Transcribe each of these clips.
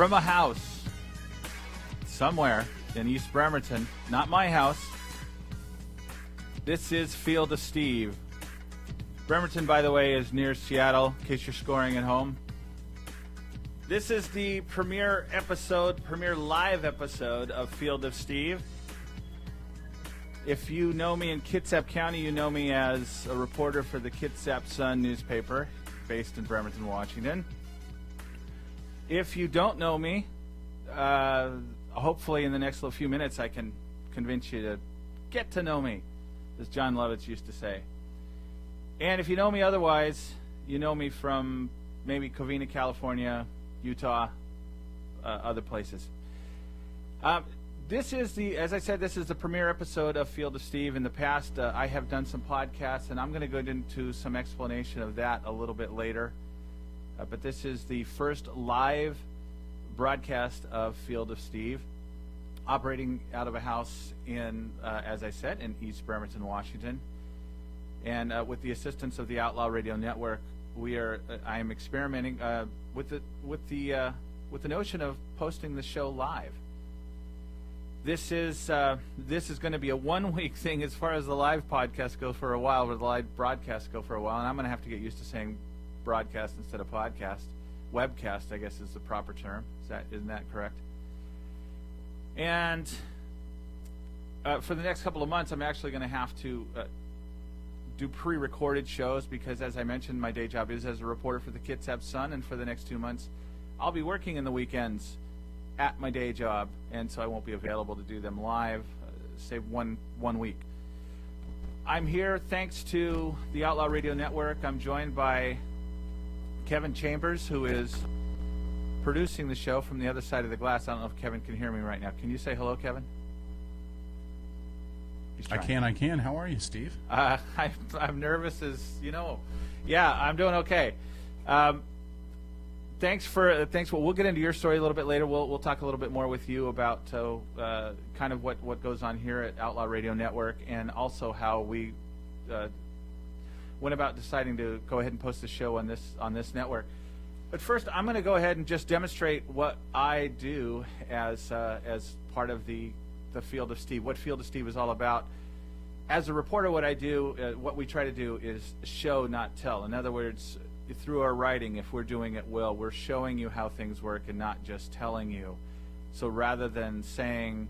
From a house somewhere in East Bremerton, not my house, this is Field of Steve. Bremerton, by the way, is near Seattle, in case you're scoring at home. This is the premiere live episode of Field of Steve. If you know me in Kitsap County, you know me as a reporter for the Kitsap Sun newspaper, based in Bremerton, Washington. If you don't know me, hopefully in the next few minutes I can convince you to get to know me, as John Lovitz used to say. And if you know me otherwise, you know me from maybe Covina, California, Utah, other places. This is as I said, this is the premiere episode of Field of Steve. In the past, I have done some podcasts, and I'm going to go into some explanation of that a little bit later. But this is the first live broadcast of Field of Steve, operating out of a house in, as I said, in East Bremerton, Washington. And with the assistance of the Outlaw Radio Network, I am experimenting with the notion of posting the show live. This is going to be a 1 week thing as far as the live podcasts go for a while, or the live broadcasts go for a while, and I'm going to have to get used to saying broadcast instead of podcast. Webcast, I guess, is the proper term. Isn't that correct? And for the next couple of months, I'm actually going to have to do pre-recorded shows because, as I mentioned, my day job is as a reporter for the Kitsap Sun, and for the next 2 months, I'll be working in the weekends at my day job, and so I won't be available to do them live, save one week. I'm here thanks to the Outlaw Radio Network. I'm joined by Kevin Chambers, who is producing the show from the other side of the glass. I don't know if Kevin can hear me right now. Can you say hello, Kevin? I can. How are you, Steve? I'm nervous as you know. Yeah, I'm doing okay. Thanks for we'll get into your story a little bit later. We'll talk a little bit more with you about kind of what goes on here at Outlaw Radio Network, and also how we went about deciding to go ahead and post the show on this network. But first, I'm going to go ahead and just demonstrate what I do as part of the Field of Steve. What Field of Steve is all about. As a reporter, what I do, what we try to do is show, not tell. In other words, through our writing, if we're doing it well, we're showing you how things work and not just telling you. So rather than saying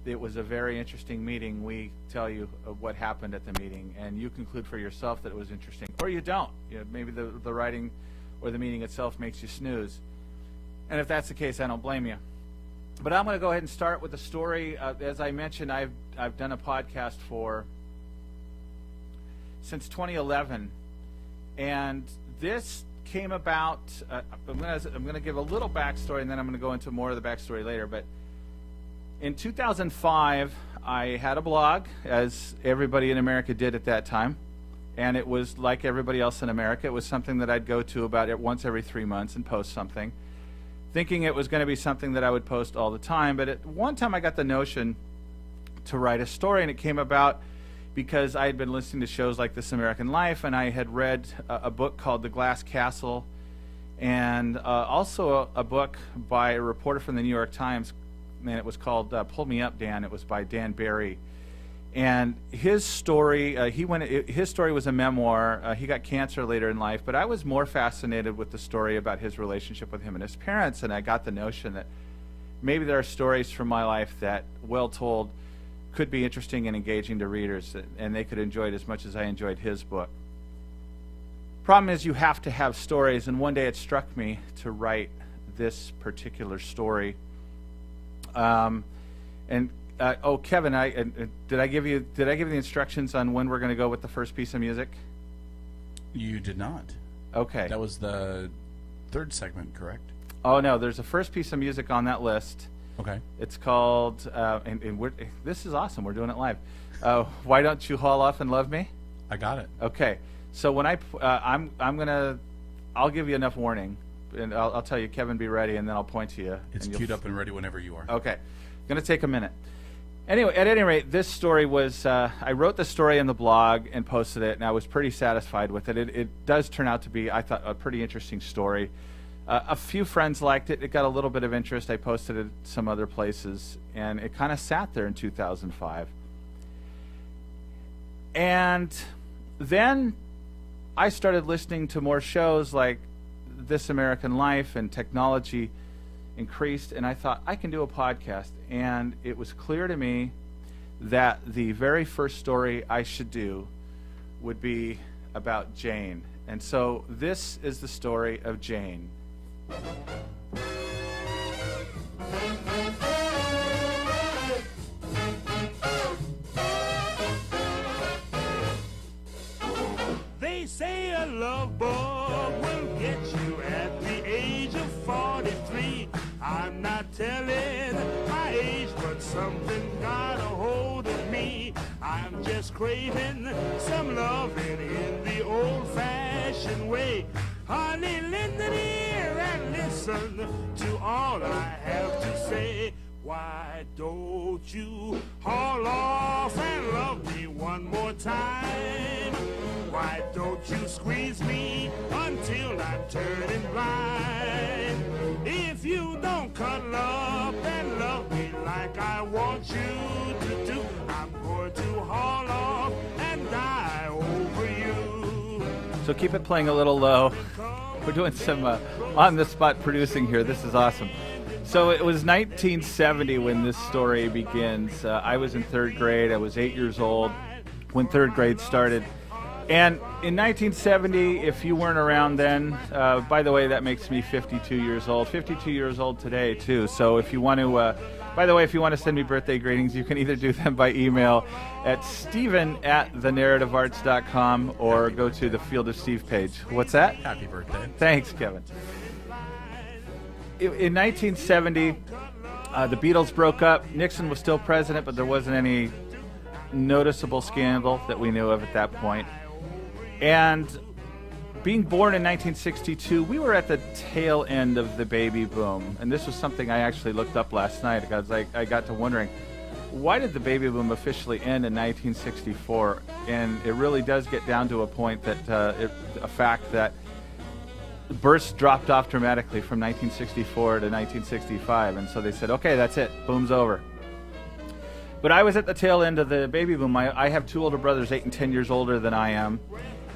it was a very interesting meeting, we tell you what happened at the meeting, and you conclude for yourself that it was interesting, or you don't. Maybe the writing or the meeting itself makes you snooze. And if that's the case, I don't blame you. But I'm going to go ahead and start with the story. As I mentioned, I've done a podcast since 2011, and this came about. I'm going to give a little backstory, and then I'm going to go into more of the backstory later. But in 2005, I had a blog, as everybody in America did at that time, and it was like everybody else in America. It was something that I'd go to about once every 3 months and post something, thinking it was going to be something that I would post all the time. But at one time I got the notion to write a story, and it came about because I had been listening to shows like This American Life, and I had read a book called The Glass Castle, and also a book by a reporter from the New York Times, and it was called Pull Me Up, Dan. It was by Dan Barry. And his story, his story was a memoir. He got cancer later in life, but I was more fascinated with the story about his relationship with him and his parents, and I got the notion that maybe there are stories from my life that, well told, could be interesting and engaging to readers, and they could enjoy it as much as I enjoyed his book. Problem is, you have to have stories, and one day it struck me to write this particular story. Kevin, did I give you the instructions on when we're going to go with the first piece of music? You did not. Okay. That was the third segment, correct? Oh no, there's a first piece of music on that list. Okay. It's called, this is awesome. We're doing it live. Why Don't You Haul Off and Love Me? I got it. Okay. So when I'll give you enough warning, and I'll tell you, Kevin, be ready, and then I'll point to you. It's queued up and ready whenever you are. Okay. Going to take a minute. Anyway, at any rate, this story was, I wrote the story in the blog and posted it, and I was pretty satisfied with it. It does turn out to be, I thought, a pretty interesting story. A few friends liked it. It got a little bit of interest. I posted it some other places, and it kind of sat there in 2005. And then I started listening to more shows like This American Life, and technology increased, and I thought, I can do a podcast. And it was clear to me that the very first story I should do would be about Jane. And so this is the story of Jane. They say a love bug will get you at the age of 43. I'm not telling my age, but something got a hold of me. I'm just craving some loving in the old-fashioned way. Honey, lend an ear and listen to all I have to say. Why don't you haul off and love me one more time? Why don't you squeeze me until I'm turning blind? If you don't cuddle up and love me like I want you to do, I'm going to haul off and die over you. So keep it playing a little low. We're doing some on-the-spot producing here. This is awesome. So it was 1970 when this story begins. I was in third grade. I was 8 years old when third grade started. And in 1970, if you weren't around then, by the way, that makes me 52 years old. 52 years old today, too. So if you want to, by the way, if you want to send me birthday greetings, you can either do them by email at steven@thenarrativearts.com or go to the Field of Steve page. What's that? Happy birthday. Thanks, Kevin. In 1970, the Beatles broke up. Nixon was still president, but there wasn't any noticeable scandal that we knew of at that point. And being born in 1962, we were at the tail end of the baby boom. And this was something I actually looked up last night because I got to wondering, why did the baby boom officially end in 1964? And it really does get down to a point that a fact that births dropped off dramatically from 1964 to 1965. And so they said, okay, that's it. Boom's over. But I was at the tail end of the baby boom. I have two older brothers, 8 and 10 years older than I am.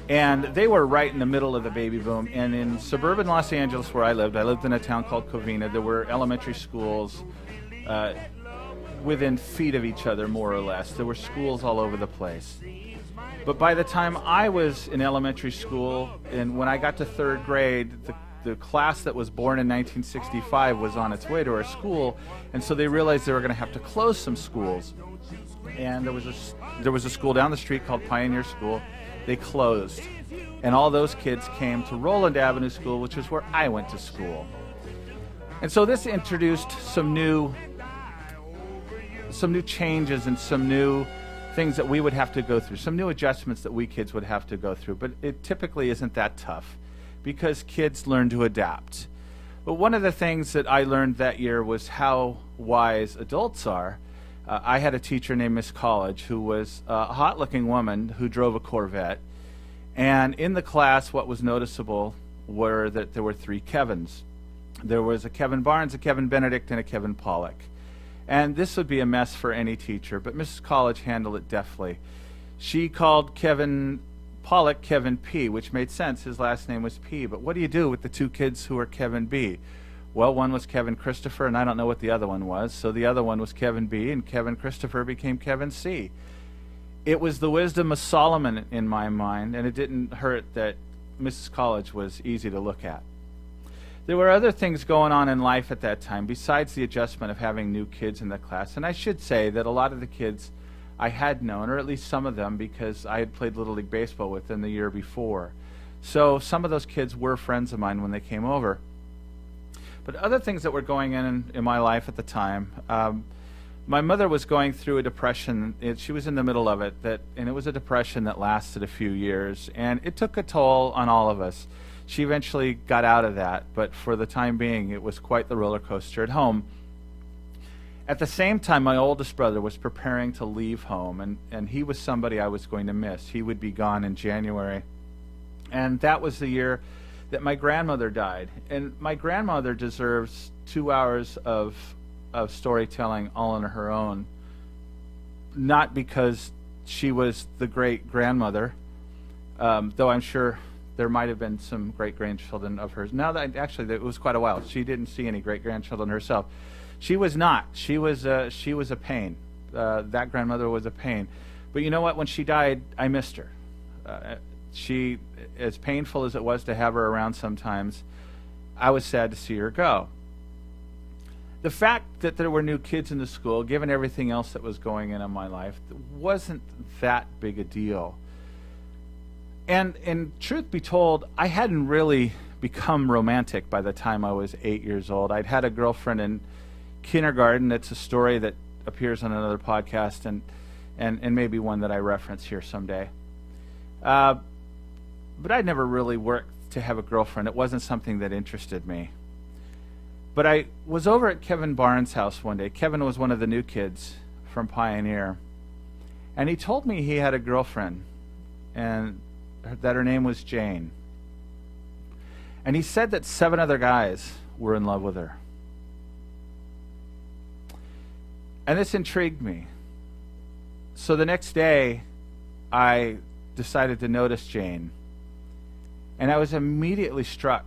And they were right in the middle of the baby boom. And in suburban Los Angeles, where I lived in a town called Covina. There were elementary schools within feet of each other, more or less. There were schools all over the place. But by the time I was in elementary school, and when I got to third grade, the class that was born in 1965 was on its way to our school, and so they realized they were going to have to close some schools. And there was a school down the street called Pioneer School. They closed, and all those kids came to Roland Avenue School, which is where I went to school. And so this introduced some new changes and some new things that we would have to go through, some new adjustments that we kids would have to go through. But it typically isn't that tough because kids learn to adapt. But one of the things that I learned that year was how wise adults are. I had a teacher named Miss College who was a hot-looking woman who drove a Corvette. And in the class, what was noticeable were that there were 3 Kevins. There was a Kevin Barnes, a Kevin Benedict, and a Kevin Pollock. And this would be a mess for any teacher, but Mrs. College handled it deftly. She called Kevin Pollock Kevin P, which made sense. His last name was P. But what do you do with the 2 kids who are Kevin B? Well, one was Kevin Christopher, and I don't know what the other one was. So the other one was Kevin B, and Kevin Christopher became Kevin C. It was the wisdom of Solomon in my mind, and it didn't hurt that Mrs. College was easy to look at. There were other things going on in life at that time besides the adjustment of having new kids in the class. And I should say that a lot of the kids I had known, or at least some of them, because I had played Little League Baseball with them the year before. So some of those kids were friends of mine when they came over. But other things that were going in my life at the time, my mother was going through a depression. She was in the middle of it, and it was a depression that lasted a few years. And it took a toll on all of us. She eventually got out of that, but for the time being, it was quite the roller coaster at home. At the same time, my oldest brother was preparing to leave home, and he was somebody I was going to miss. He would be gone in January. And that was the year that my grandmother died. And my grandmother deserves 2 hours of storytelling all on her own, not because she was the great-grandmother, though I'm sure there might have been some great-grandchildren of hers. Now that it was quite a while. She didn't see any great-grandchildren herself. She was not. She was a pain. That grandmother was a pain. But you know what? When she died, I missed her. She, as painful as it was to have her around sometimes, I was sad to see her go. The fact that there were new kids in the school, given everything else that was going on in my life, wasn't that big a deal. And truth be told, I hadn't really become romantic by the time I was 8 years old. I'd had a girlfriend in kindergarten. It's a story that appears on another podcast and maybe one that I reference here someday. But I'd never really worked to have a girlfriend. It wasn't something that interested me. But I was over at Kevin Barnes' house one day. Kevin was one of the new kids from Pioneer. And he told me he had a girlfriend and that her name was Jane. And he said that 7 other guys were in love with her. And this intrigued me. So the next day, I decided to notice Jane. And I was immediately struck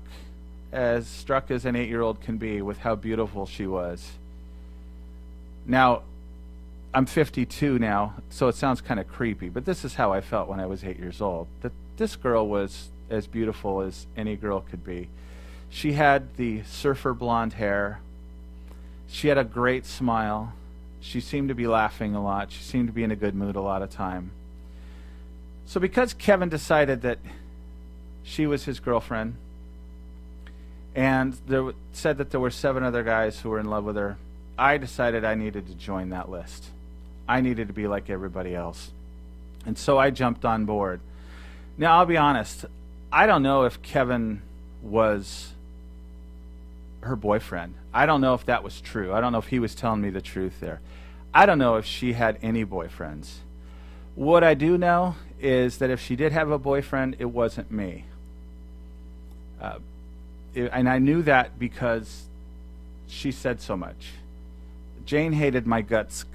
as an 8-year-old can be with how beautiful she was. Now, I'm 52 now, so it sounds kind of creepy, but this is how I felt when I was 8 years old. That this girl was as beautiful as any girl could be. She had the surfer blonde hair. She had a great smile. She seemed to be laughing a lot. She seemed to be in a good mood a lot of time. So because Kevin decided that she was his girlfriend, and said that there were 7 other guys who were in love with her, I decided I needed to join that list. I needed to be like everybody else. And so I jumped on board. Now, I'll be honest, I don't know if Kevin was her boyfriend. I don't know if that was true. I don't know if he was telling me the truth there. I don't know if she had any boyfriends. What I do know is that if she did have a boyfriend, it wasn't me. And I knew that because she said so much. Jane hated my guts.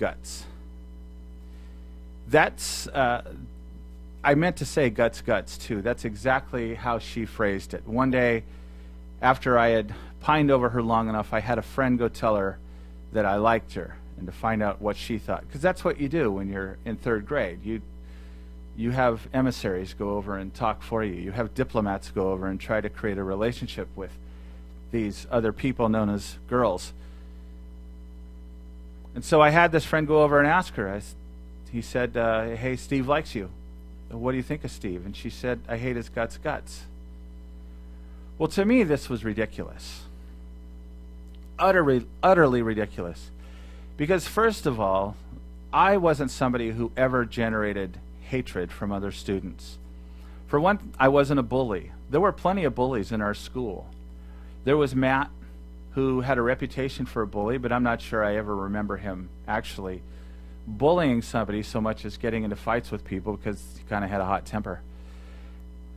That's, I meant to say guts too. That's exactly how she phrased it. One day, after I had pined over her long enough, I had a friend go tell her that I liked her and to find out what she thought. Because that's what you do when you're in 3rd grade. You have emissaries go over and talk for you. You have diplomats go over and try to create a relationship with these other people known as girls. And so I had this friend go over and ask her. He said, hey, Steve likes you. What do you think of Steve? And she said, I hate his guts. Well, to me, this was ridiculous. Utterly ridiculous. Because first of all, I wasn't somebody who ever generated hatred from other students. For one, I wasn't a bully. There were plenty of bullies in our school. There was Matt, who had a reputation for a bully, but I'm not sure I ever remember him actually bullying somebody so much as getting into fights with people because he kind of had a hot temper.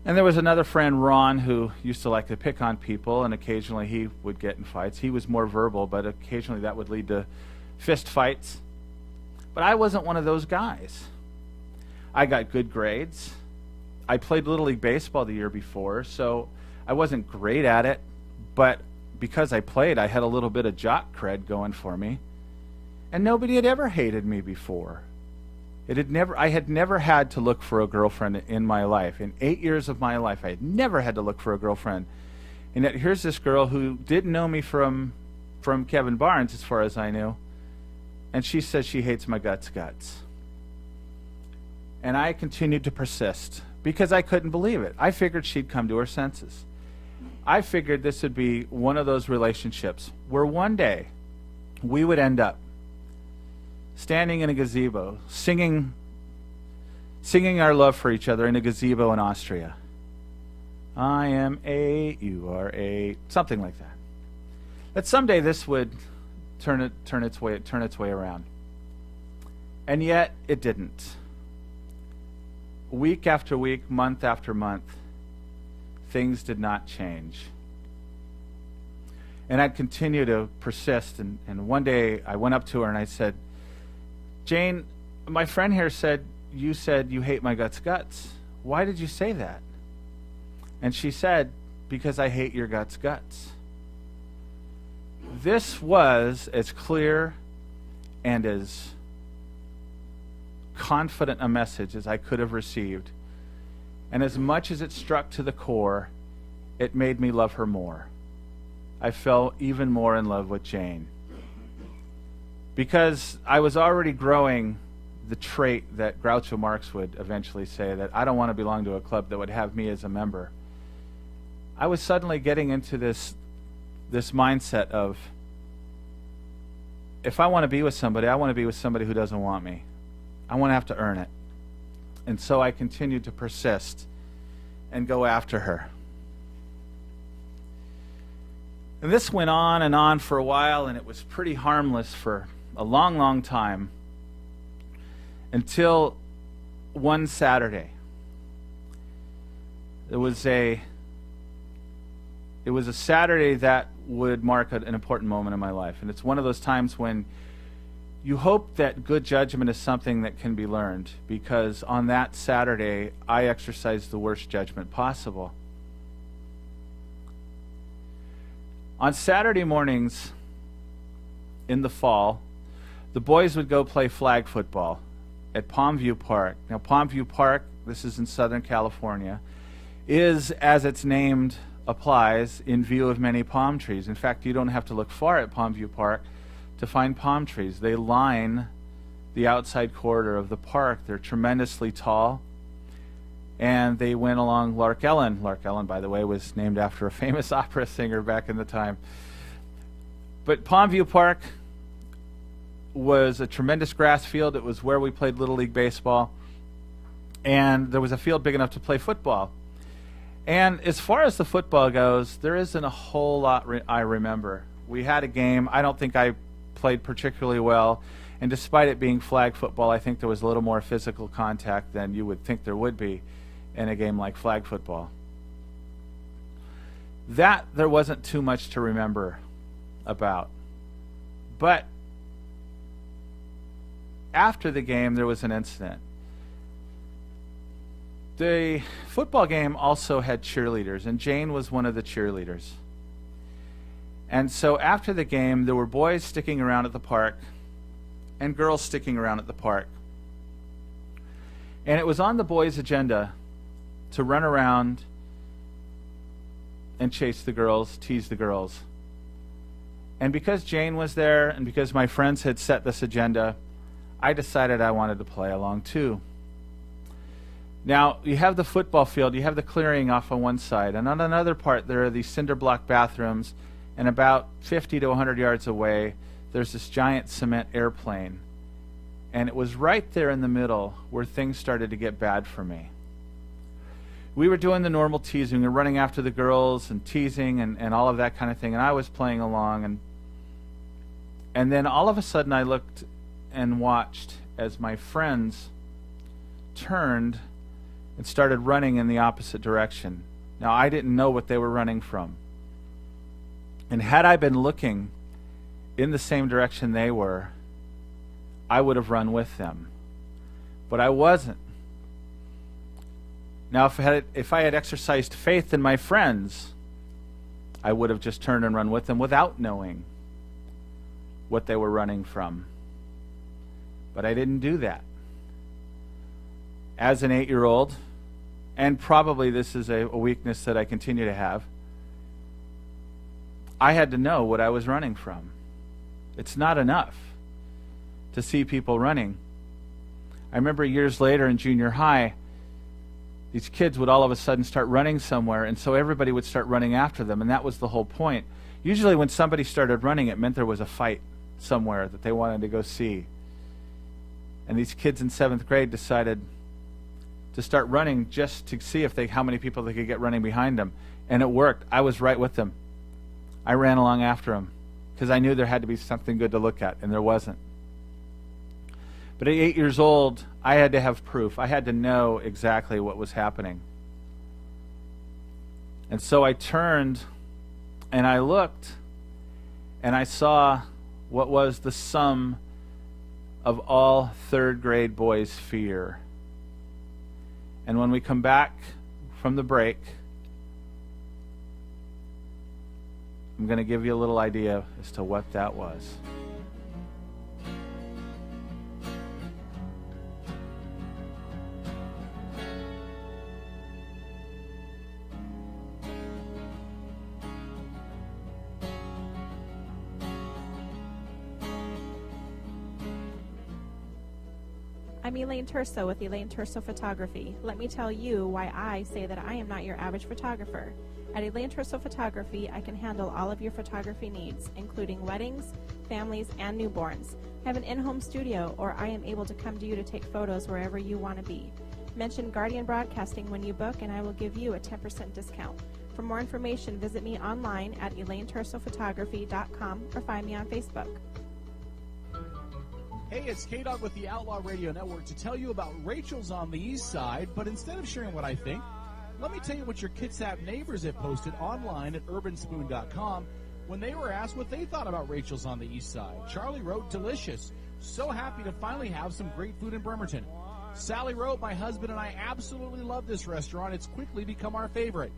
And there was another friend, Ron, who used to like to pick on people, and occasionally he would get in fights. He was more verbal, but occasionally that would lead to fist fights. But I wasn't one of those guys. I got good grades. I played Little League Baseball the year before, so I wasn't great at it, but because I played, I had a little bit of jock cred going for me. And nobody had ever hated me before. I had never had to look for a girlfriend in my life. In 8 years of my life, I had never had to look for a girlfriend. And yet here's this girl who didn't know me from Kevin Barnes, as far as I knew, and she says she hates my guts. And I continued to persist because I couldn't believe it. I figured she'd come to her senses. I figured this would be one of those relationships where one day we would end up standing in a gazebo, singing our love for each other in a gazebo in Austria. I am 8, you are 8, something like that. That someday this would turn its way around. And yet it didn't. Week after week, month after month, things did not change. And I'd continue to persist. And one day I went up to her and I said, Jane, my friend here said you hate my guts. Why did you say that? And she said, because I hate your guts. This was as clear and as confident a message as I could have received. And as much as it struck to the core, it made me love her more. I fell even more in love with Jane. Because I was already growing the trait that Groucho Marx would eventually say, that I don't want to belong to a club that would have me as a member. I was suddenly getting into this mindset of, if I want to be with somebody, I want to be with somebody who doesn't want me. I want to have to earn it. And so I continued to persist and go after her. And this went on and on for a while, and it was pretty harmless for a long, long time, until one Saturday. It was a Saturday that would mark an important moment in my life. And it's one of those times when you hope that good judgment is something that can be learned, because on that Saturday, I exercised the worst judgment possible. On Saturday mornings in the fall, the boys would go play flag football at Palmview Park. Now, Palmview Park, this is in Southern California, is, as its name applies, in view of many palm trees. In fact, you don't have to look far at Palmview Park to find palm trees. They line the outside corridor of the park. They're tremendously tall, and they went along Lark Ellen. Lark Ellen, by the way, was named after a famous opera singer back in the time. But Palmview Park was a tremendous grass field. It was where we played Little League Baseball, and there was a field big enough to play football. And as far as the football goes, there isn't a whole lot I remember. We had a game. I don't think I played particularly well, and despite it being flag football, I think there was a little more physical contact than you would think there would be in a game like flag football. That there wasn't too much to remember about. But after the game, there was an incident. The football game also had cheerleaders, and Jane was one of the cheerleaders. And so after the game, there were boys sticking around at the park and girls sticking around at the park. And it was on the boys' agenda to run around and chase the girls, tease the girls. And because Jane was there and because my friends had set this agenda, I decided I wanted to play along too. Now, you have the football field, you have the clearing off on one side, and on another part there are these cinder block bathrooms, and about 50 to 100 yards away there's this giant cement airplane. And it was right there in the middle where things started to get bad for me. We were doing the normal teasing, we were running after the girls and teasing and all of that kind of thing, and I was playing along, and then all of a sudden I looked and watched as my friends turned and started running in the opposite direction. Now, I didn't know what they were running from. And had I been looking in the same direction they were, I would have run with them. But I wasn't. Now, if I had exercised faith in my friends, I would have just turned and run with them without knowing what they were running from. But I didn't do that. As an 8-year-old, and probably this is a weakness that I continue to have, I had to know what I was running from. It's not enough to see people running. I remember years later in junior high, these kids would all of a sudden start running somewhere, and so everybody would start running after them, and that was the whole point. Usually when somebody started running, it meant there was a fight somewhere that they wanted to go see. And these kids in 7th grade decided to start running just to see how many people they could get running behind them. And it worked. I was right with them. I ran along after them because I knew there had to be something good to look at, and there wasn't. But at 8 years old, I had to have proof. I had to know exactly what was happening. And so I turned and I looked and I saw what was the sum of all third grade boys' fear. And when we come back from the break, I'm going to give you a little idea as to what that was. I'm Elaine Terso with Elaine Terso Photography. Let me tell you why I say that I am not your average photographer. At Elaine Terso Photography, I can handle all of your photography needs, including weddings, families, and newborns. I have an in-home studio, or I am able to come to you to take photos wherever you want to be. Mention Guardian Broadcasting when you book, and I will give you a 10% discount. For more information, visit me online at ElaineTersoPhotography.com or find me on Facebook. Hey, it's K-Dog with the Outlaw Radio Network to tell you about Rachel's on the East Side, but instead of sharing what I think, let me tell you what your Kitsap neighbors have posted online at urbanspoon.com when they were asked what they thought about Rachel's on the East Side. Charlie wrote, delicious. So happy to finally have some great food in Bremerton. Sally wrote, my husband and I absolutely love this restaurant. It's quickly become our favorite.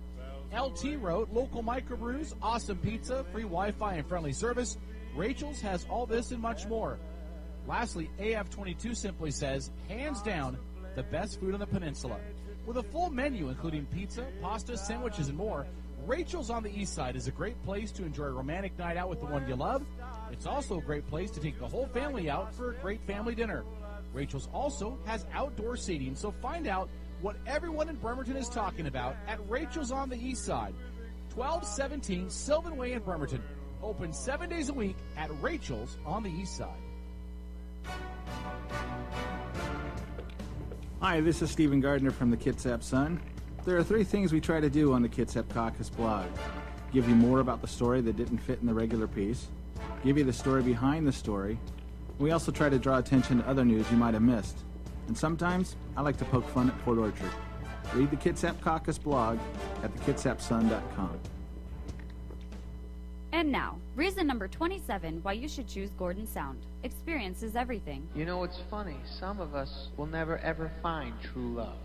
LT wrote, local microbrews, awesome pizza, free Wi-Fi and friendly service. Rachel's has all this and much more. Lastly, AF22 simply says, hands down, the best food on the peninsula. With a full menu including pizza, pasta, sandwiches, and more, Rachel's on the East Side is a great place to enjoy a romantic night out with the one you love. It's also a great place to take the whole family out for a great family dinner. Rachel's also has outdoor seating, so find out what everyone in Bremerton is talking about at Rachel's on the East Side, 1217 Sylvan Way in Bremerton. Open 7 days a week at Rachel's on the East Side. Hi, this is Stephen Gardner from the Kitsap Sun. There are 3 things we try to do on the Kitsap Caucus blog. Give you more about the story that didn't fit in the regular piece, give you the story behind the story. We also try to draw attention to other news you might have missed. And sometimes, I like to poke fun at Port Orchard. Read the Kitsap Caucus blog at thekitsapsun.com. And now, reason number 27 why you should choose Gordon Sound. Experience is everything. You know, it's funny. Some of us will never ever find true love.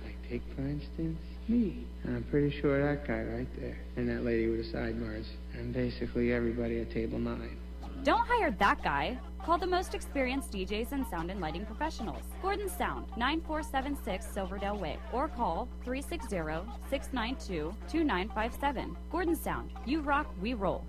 Like, take, for instance, me. And I'm pretty sure that guy right there, and that lady with the sideburns, and basically everybody at table 9. Don't hire that guy. Call the most experienced DJs and sound and lighting professionals. Gordon Sound, 9476 Silverdale Way, or call 360-692-2957. Gordon Sound, you rock, we roll.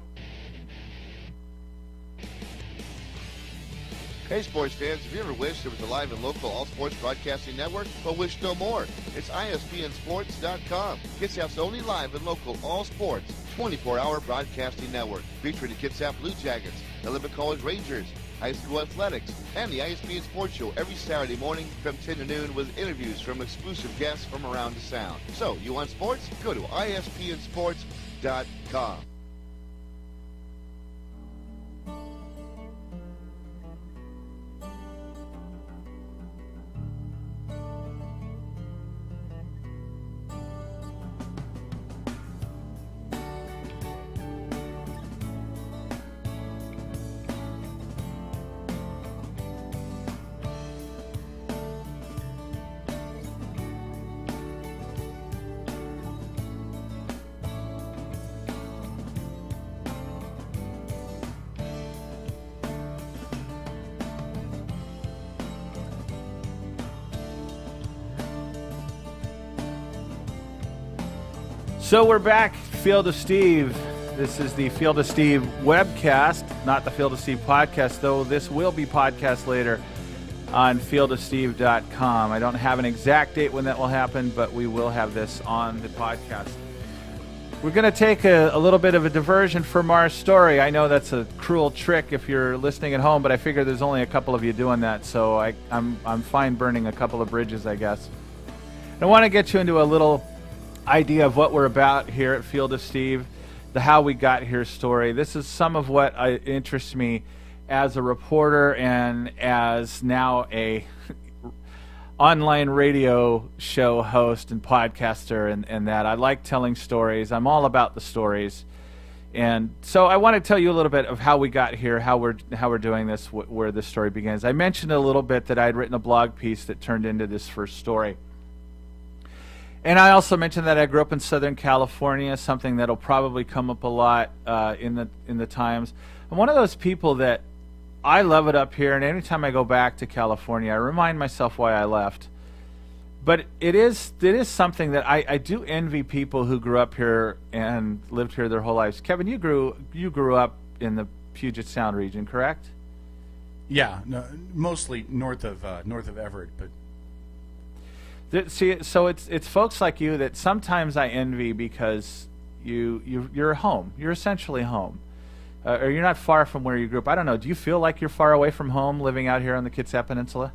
Hey sports fans, have you ever wished there was a live and local all-sports broadcasting network? Well, wish no more. It's ISBNsports.com. Kitsap's only live and local all-sports 24-hour broadcasting network, featuring the Kitsap Blue Jackets, the Olympic College Rangers, high school athletics, and the ISBN Sports Show every Saturday morning from 10 to noon with interviews from exclusive guests from around the Sound. So, you want sports? Go to ISBNsports.com. So we're back, Field of Steve. This is the Field of Steve webcast, not the Field of Steve podcast, though this will be podcast later on fieldofsteve.com. I don't have an exact date when that will happen, but we will have this on the podcast. We're going to take a little bit of a diversion from our story. I know that's a cruel trick if you're listening at home, but I figure there's only a couple of you doing that, so I'm fine burning a couple of bridges, I guess. I want to get you into a little idea of what we're about here at Field of Steve, the how we got here story. This is some of what interests me as a reporter and as now a online radio show host and podcaster, and that I like telling stories. I'm all about the stories. And so I want to tell you a little bit of how we got here, how we're doing this, where this story begins. I mentioned a little bit that I'd written a blog piece that turned into this first story. And I also mentioned that I grew up in Southern California, something that'll probably come up a lot in the Times. I'm one of those people that I love it up here, and anytime I go back to California, I remind myself why I left. But it is something that I do envy people who grew up here and lived here their whole lives. Kevin, you grew up in the Puget Sound region, correct? Yeah, no, mostly north of Everett, but See, so it's folks like you that sometimes I envy because you're home. You're essentially home, or you're not far from where you grew up. I don't know. Do you feel like you're far away from home living out here on the Kitsap Peninsula?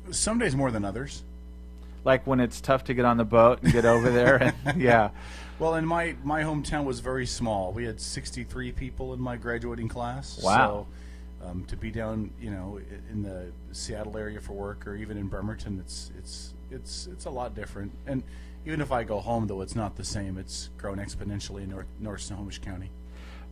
some days more than others. Like when it's tough to get on the boat and get over there. And, yeah. Well, and my hometown was very small. We had 63 people in my graduating class. Wow. So to be down, in the Seattle area for work, or even in Bremerton, it's a lot different. And even if I go home, though, it's not the same. It's grown exponentially in North Snohomish County.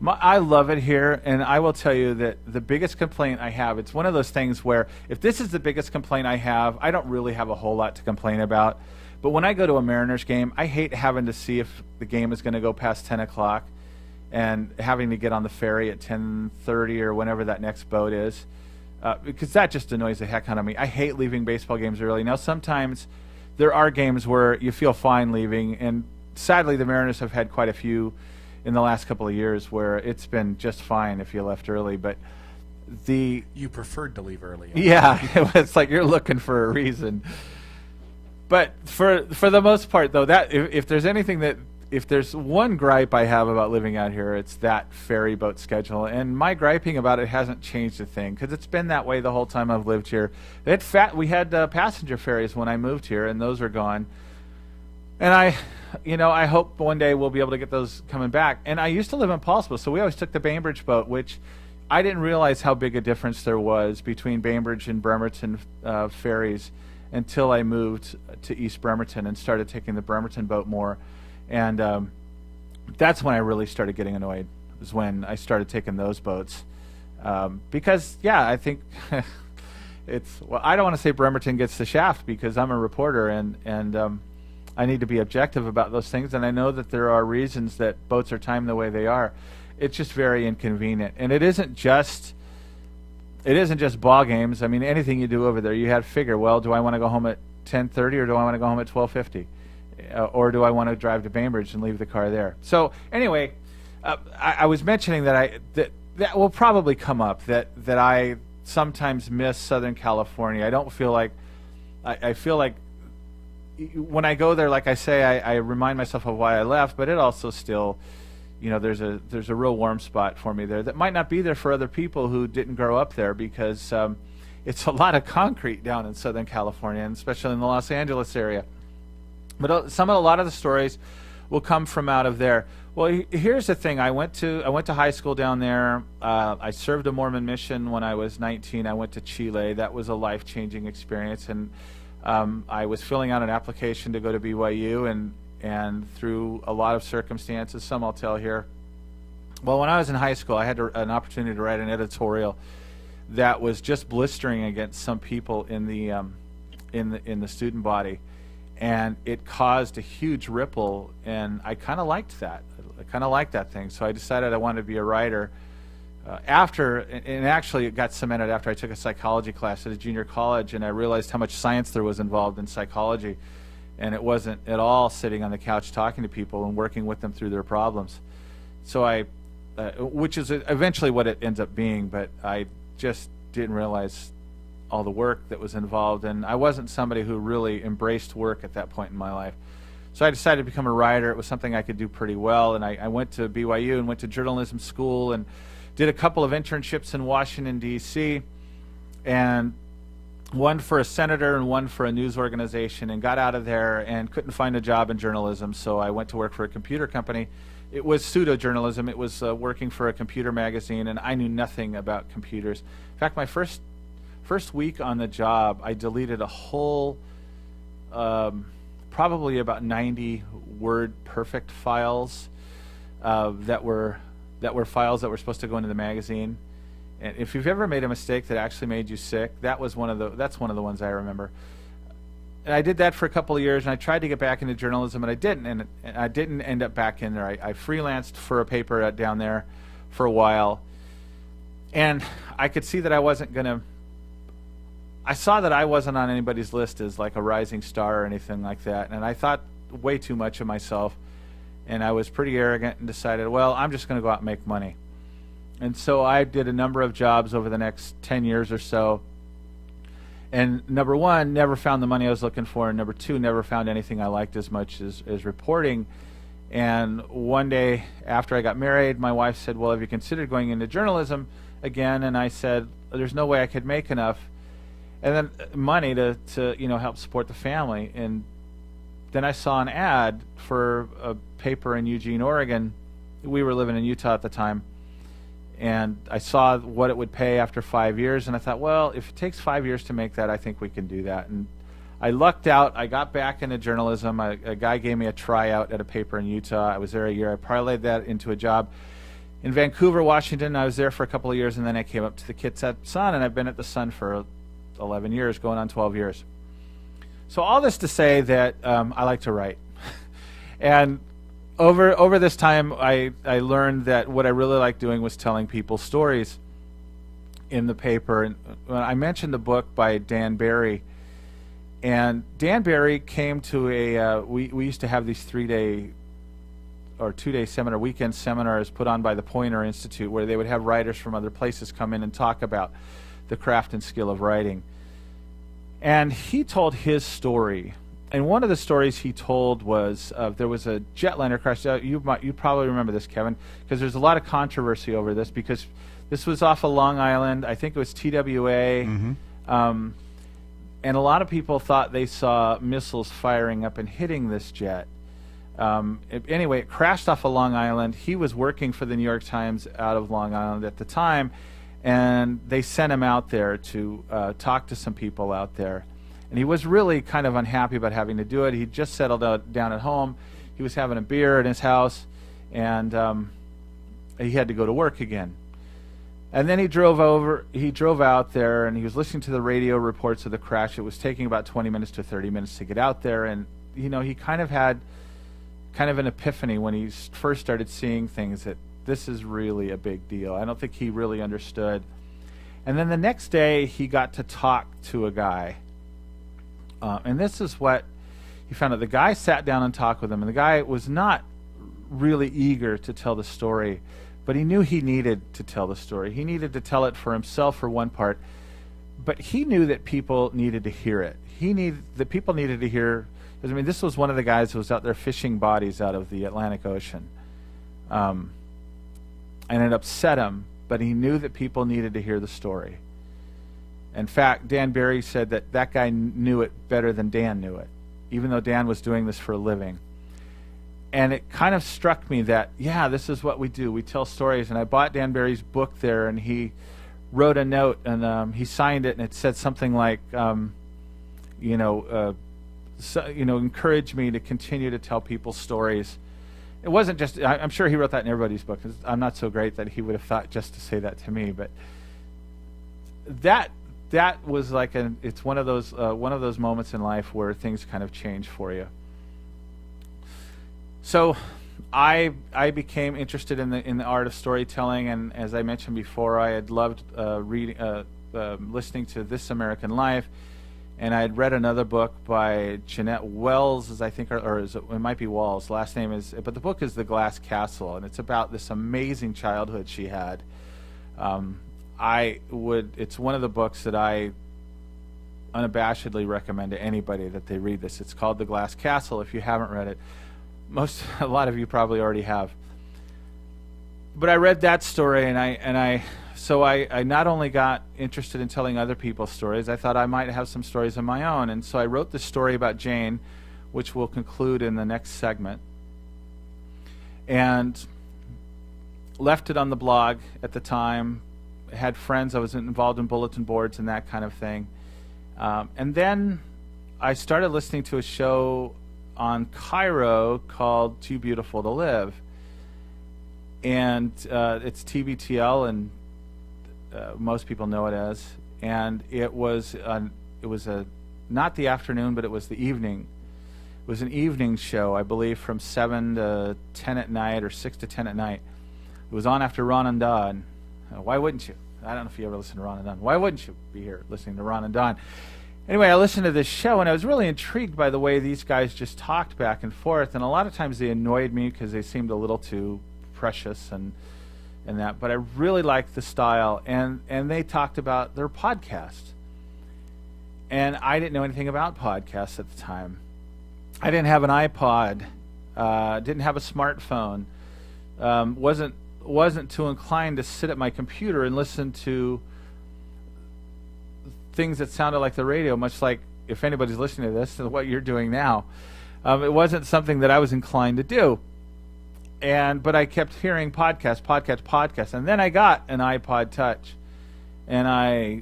I love it here, and I will tell you that the biggest complaint I have, it's one of those things where if this is the biggest complaint I have, I don't really have a whole lot to complain about. But when I go to a Mariners game, I hate having to see if the game is going to go past 10 o'clock and having to get on the ferry at 10:30 or whenever that next boat is, because that just annoys the heck out of me. I hate leaving baseball games early. Now, sometimes there are games where you feel fine leaving, and sadly the Mariners have had quite a few in the last couple of years where it's been just fine if you left early. But you preferred to leave early. Yeah, it's like you're looking for a reason. But for the most part, though, that if there's one gripe I have about living out here, it's that ferry boat schedule. And my griping about it hasn't changed a thing, because it's been that way the whole time I've lived here. We had passenger ferries when I moved here, and those are gone. And I hope one day we'll be able to get those coming back. And I used to live in Paulsbo, so we always took the Bainbridge boat, which I didn't realize how big a difference there was between Bainbridge and Bremerton ferries until I moved to East Bremerton and started taking the Bremerton boat more. And that's when I really started getting annoyed, was when I started taking those boats. Because, yeah, I think I don't want to say Bremerton gets the shaft, because I'm a reporter, and I need to be objective about those things, and I know that there are reasons that boats are timed the way they are. It's just very inconvenient, and it isn't just ball games. I mean, anything you do over there, you have to figure, well, do I want to go home at 10:30 or do I want to go home at 12:50, or do I want to drive to Bainbridge and leave the car there? So anyway, I was mentioning that that will probably come up, that I sometimes miss Southern California. I don't feel like I feel like when I go there, like I say, I remind myself of why I left, but it also still, there's a real warm spot for me there that might not be there for other people who didn't grow up there, because it's a lot of concrete down in Southern California, and especially in the Los Angeles area. But a lot of the stories will come from out of there. Well, here's the thing. I went to high school down there. I served a Mormon mission when I was 19. I went to Chile. That was a life-changing experience, and I was filling out an application to go to BYU, and through a lot of circumstances, some I'll tell here. Well, when I was in high school, I had an opportunity to write an editorial that was just blistering against some people in the student body, and it caused a huge ripple, and I kind of liked that. I kind of liked that thing, so I decided I wanted to be a writer. And actually it got cemented after I took a psychology class at a junior college, and I realized how much science there was involved in psychology, and it wasn't at all sitting on the couch talking to people and working with them through their problems. So which is eventually what it ends up being, but I just didn't realize all the work that was involved, and I wasn't somebody who really embraced work at that point in my life. So I decided to become a writer. It was something I could do pretty well, and I went to BYU and went to journalism school and did a couple of internships in Washington, D.C., and one for a senator and one for a news organization, and got out of there and couldn't find a job in journalism, so I went to work for a computer company. It was pseudo-journalism. It was working for a computer magazine, and I knew nothing about computers. In fact, my first week on the job, I deleted a whole probably about 90 word perfect files that were files that were supposed to go into the magazine. And if you've ever made a mistake that actually made you sick, that's one of the ones I remember. And I did that for a couple of years, and I tried to get back into journalism, and I didn't. And I didn't end up back in there. I freelanced for a paper down there for a while, and I could see that I wasn't gonna. I saw that I wasn't on anybody's list as like a rising star or anything like that, and I thought way too much of myself, and I was pretty arrogant and decided, well, I'm just going to go out and make money. And so I did a number of jobs over the next 10 years or so. And number one, never found the money I was looking for. And number two, never found anything I liked as much as reporting. And one day after I got married, my wife said, well, have you considered going into journalism again? And I said, there's no way I could make enough and then money to help support the family. And then I saw an ad for a paper in Eugene, Oregon. We were living in Utah at the time. And I saw what it would pay after 5 years, and I thought, well, if it takes 5 years to make that, I think we can do that. And I lucked out. I got back into journalism. A guy gave me a tryout at a paper in Utah. I was there a year. I parlayed that into a job in Vancouver, Washington. I was there for a couple of years, and then I came up to the Kitsap Sun, and I've been at the Sun for 11 years, going on 12 years. So all this to say that I like to write. And over this time, I learned that what I really liked doing was telling people stories in the paper. And I mentioned the book by Dan Barry. And Dan Barry came to we used to have these 3-day or 2-day seminar, weekend seminars put on by the Poynter Institute, where they would have writers from other places come in and talk about the craft and skill of writing. And he told his story. And one of the stories he told was there was a jetliner crash. You probably remember this, Kevin, because there's a lot of controversy over this, because this was off of Long Island. I think it was TWA. Mm-hmm. And a lot of people thought they saw missiles firing up and hitting this jet. Anyway, it crashed off of Long Island. He was working for the New York Times out of Long Island at the time, and they sent him out there to talk to some people out there. And he was really kind of unhappy about having to do it. He just settled down at home. He was having a beer in his house, and he had to go to work again. And then he drove out there, and he was listening to the radio reports of the crash. It was taking about 20 minutes to 30 minutes to get out there. And, he kind of had an epiphany when he first started seeing things that this is really a big deal. I don't think he really understood. And then the next day, he got to talk to a guy. And this is what he found out. The guy sat down and talked with him, and the guy was not really eager to tell the story, but he knew he needed to tell the story. He needed to tell it for himself for one part, but he knew that people needed to hear it. People needed to hear, because this was one of the guys who was out there fishing bodies out of the Atlantic Ocean. And it upset him, but he knew that people needed to hear the story. In fact, Dan Barry said that guy knew it better than Dan knew it, even though Dan was doing this for a living. And it kind of struck me that, yeah, this is what we do. We tell stories. And I bought Dan Barry's book there, and he wrote a note, and he signed it, and it said something like, encourage me to continue to tell people stories. It wasn't just, I'm sure he wrote that in everybody's book. I'm not so great that he would have thought just to say that to me, but that was like it's one of those moments in life where things kind of change for you. So I became interested in the art of storytelling, and as I mentioned before, I had loved listening to This American Life, and I had read another book by Jeanette Wells, it might be Walls. Last name is, but the book is The Glass Castle, and it's about this amazing childhood she had. It's one of the books that I unabashedly recommend to anybody that they read this. It's called The Glass Castle. If you haven't read it, a lot of you probably already have. But I read that story, and I not only got interested in telling other people's stories, I thought I might have some stories of my own. And so I wrote this story about Jane, which we'll conclude in the next segment, and left it on the blog at the time. Had friends. I was involved in bulletin boards and that kind of thing. And then I started listening to a show on Cairo called Too Beautiful to Live. And it's TBTL, and most people know it as. And it was not the afternoon, but it was the evening. It was an evening show, I believe, from 7 to 10 at night or 6 to 10 at night. It was on after Ron and Don. Why wouldn't you? I don't know if you ever listen to Ron and Don. Why wouldn't you be here listening to Ron and Don? Anyway, I listened to this show, and I was really intrigued by the way these guys just talked back and forth. And a lot of times they annoyed me because they seemed a little too precious and that. But I really liked the style. And they talked about their podcast. And I didn't know anything about podcasts at the time. I didn't have an iPod. Didn't have a smartphone. Wasn't too inclined to sit at my computer and listen to things that sounded like the radio, much like, if anybody's listening to this, what you're doing now. It wasn't something that I was inclined to do. But I kept hearing podcast. And then I got an iPod Touch. And I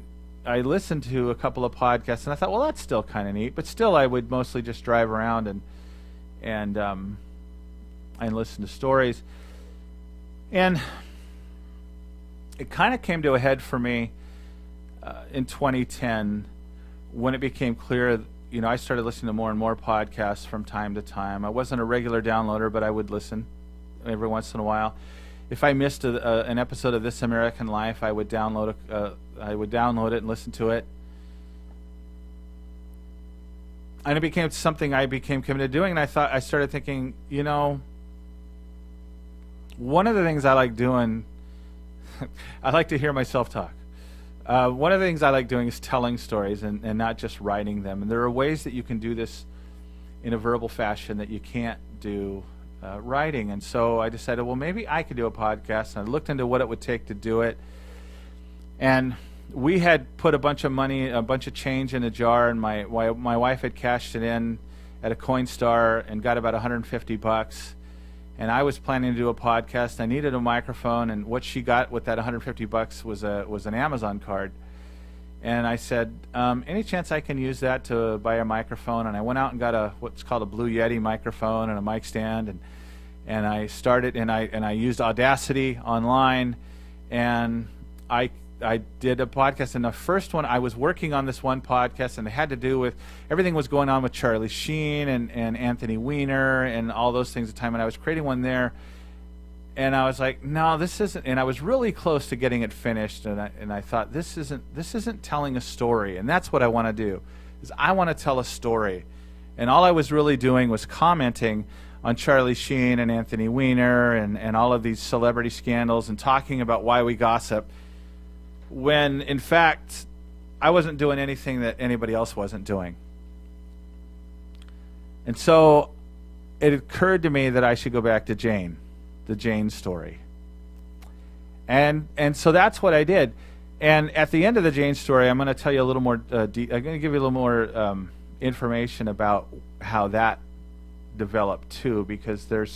listened to a couple of podcasts, and I thought, well, that's still kind of neat. But still, I would mostly just drive around and listen to stories. And it kind of came to a head for me in 2010 when it became clear, I started listening to more and more podcasts from time to time. I wasn't a regular downloader, but I would listen every once in a while. If I missed an episode of This American Life, I would download it and listen to it. And it became something I became committed to doing, and I started thinking, one of the things I like doing, I like to hear myself talk. One of the things I like doing is telling stories and not just writing them. And there are ways that you can do this in a verbal fashion that you can't do writing. And so I decided, well, maybe I could do a podcast. And I looked into what it would take to do it. And we had put a bunch of money, a bunch of change in a jar, and my wife had cashed it in at a Coinstar and got about $150. And I was planning to do a podcast. I needed a microphone, and what she got with that $150 was an Amazon card. And I said, any chance I can use that to buy a microphone? And I went out and got what's called a Blue Yeti microphone and a mic stand, and I started, and I used Audacity online, and I did a podcast. And the first one, I was working on this one podcast, and it had to do with everything was going on with Charlie Sheen and Anthony Weiner and all those things at the time. And I was creating one there, and I was like, no, this isn't. And I was really close to getting it finished, and I thought, this isn't telling a story, and that's what I want to do. Is I want to tell a story, and all I was really doing was commenting on Charlie Sheen and Anthony Weiner and all of these celebrity scandals and talking about why we gossip, when in fact I wasn't doing anything that anybody else wasn't doing. And so it occurred to me that I should go back to Jane, the Jane story. And so that's what I did. And at the end of the Jane story, I'm going to tell you a little more, I'm going to give you a little more information about how that developed too, because there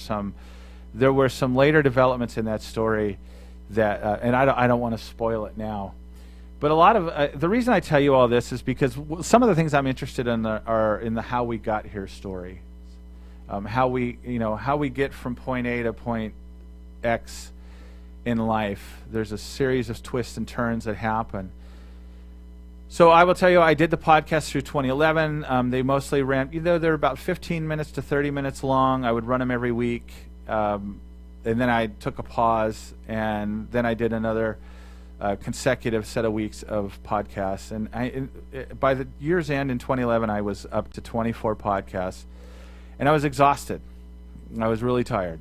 were some later developments in that story that, and I don't want to spoil it now, but a lot of the reason I tell you all this is because some of the things I'm interested in are in the how we got here story, how we get from point A to point X in life. There's a series of twists and turns that happen. So I will tell you, I did the podcast through 2011. They mostly ran, they're about 15 minutes to 30 minutes long. I would run them every week. And then I took a pause, and then I did another consecutive set of weeks of podcasts. And by the year's end in 2011, I was up to 24 podcasts, and I was exhausted. I was really tired,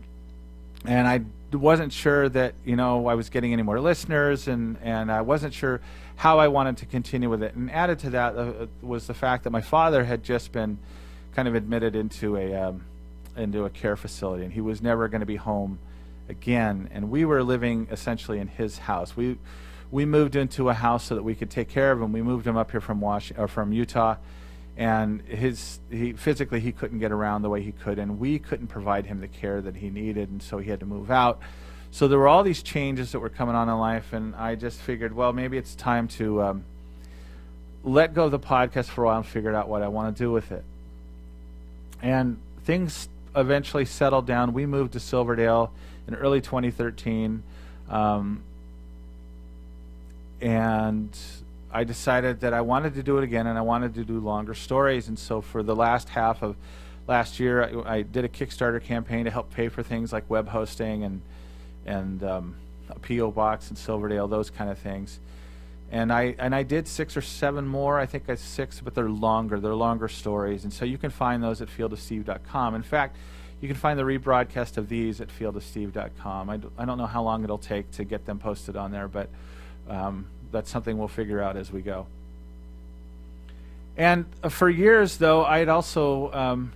and I wasn't sure that I was getting any more listeners, and I wasn't sure how I wanted to continue with it. And added to that was the fact that my father had just been kind of admitted into a care facility, and he was never going to be home again. And we were living essentially in his house. We moved into a house so that we could take care of him. We moved him up here from Utah, and he physically couldn't get around the way he could, and we couldn't provide him the care that he needed, and so he had to move out. So there were all these changes that were coming on in life, and I just figured, well, maybe it's time to let go of the podcast for a while and figured out what I want to do with it. And things eventually settled down. We moved to Silverdale in early 2013. And I decided that I wanted to do it again, and I wanted to do longer stories. And so for the last half of last year, I did a Kickstarter campaign to help pay for things like web hosting and a P.O. box in Silverdale, those kind of things. And I did 6 or 7 more. I think I 6, but they're longer stories. And so you can find those at fieldofsteve.com. In fact, you can find the rebroadcast of these at fieldofsteve.com. I don't know how long it'll take to get them posted on there, but that's something we'll figure out as we go. And for years, though, I had also,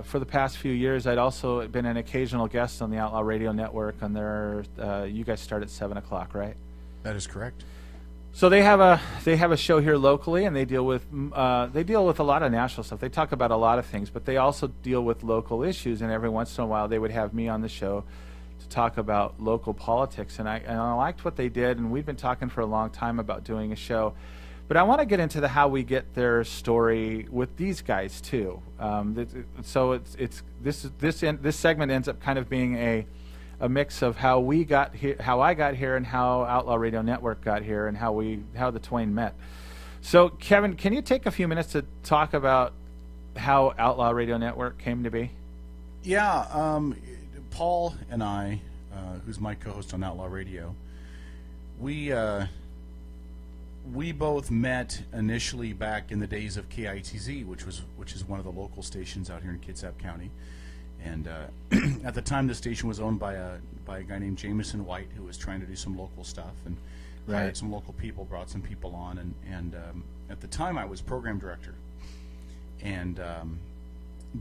for the past few years, I'd also been an occasional guest on the Outlaw Radio Network. On their, you guys start at 7 o'clock, right? That is correct. So they have a show here locally, and they deal with a lot of national stuff. They talk about a lot of things, but they also deal with local issues. And every once in a while, they would have me on the show to talk about local politics. And I liked what they did, and we've been talking for a long time about doing a show. But I want to get into how we get their story with these guys too. So this segment ends up kind of being a mix of how we got here, how I got here, and how Outlaw Radio Network got here, and how the twain met. So Kevin, can you take a few minutes to talk about how Outlaw Radio Network came to be? Yeah, Paul and I, who's my co-host on Outlaw Radio, we both met initially back in the days of KITZ, which is one of the local stations out here in Kitsap County. And at the time, the station was owned by a guy named Jameson White, who was trying to do some local stuff and hired some local people, brought some people on. And at the time, I was program director. And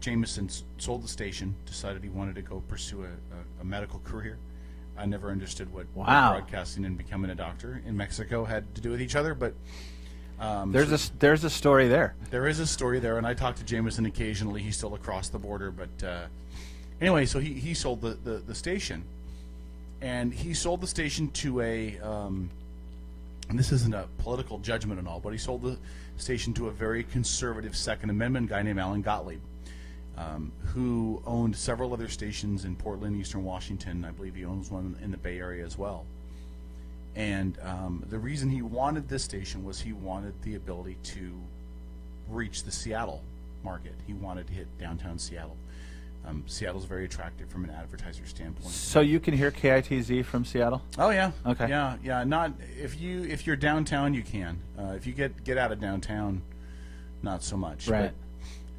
Jameson sold the station, decided he wanted to go pursue a medical career. I never understood what broadcasting and becoming a doctor in Mexico had to do with each other, but there's a story there. There is a story there, and I talk to Jameson occasionally. He's still across the border, but anyway, so he sold the station, and he sold the station to and this isn't a political judgment and all, but he sold the station to a very conservative Second Amendment guy named Alan Gottlieb, who owned several other stations in Portland, Eastern Washington. I believe he owns one in the Bay Area as well. And the reason he wanted this station was he wanted the ability to reach the Seattle market. He wanted to hit downtown Seattle. Seattle's very attractive from an advertiser standpoint. So you can hear KITZ from Seattle? Oh yeah. Okay. Yeah. Not if you're downtown, you can. If you get out of downtown, not so much. Right.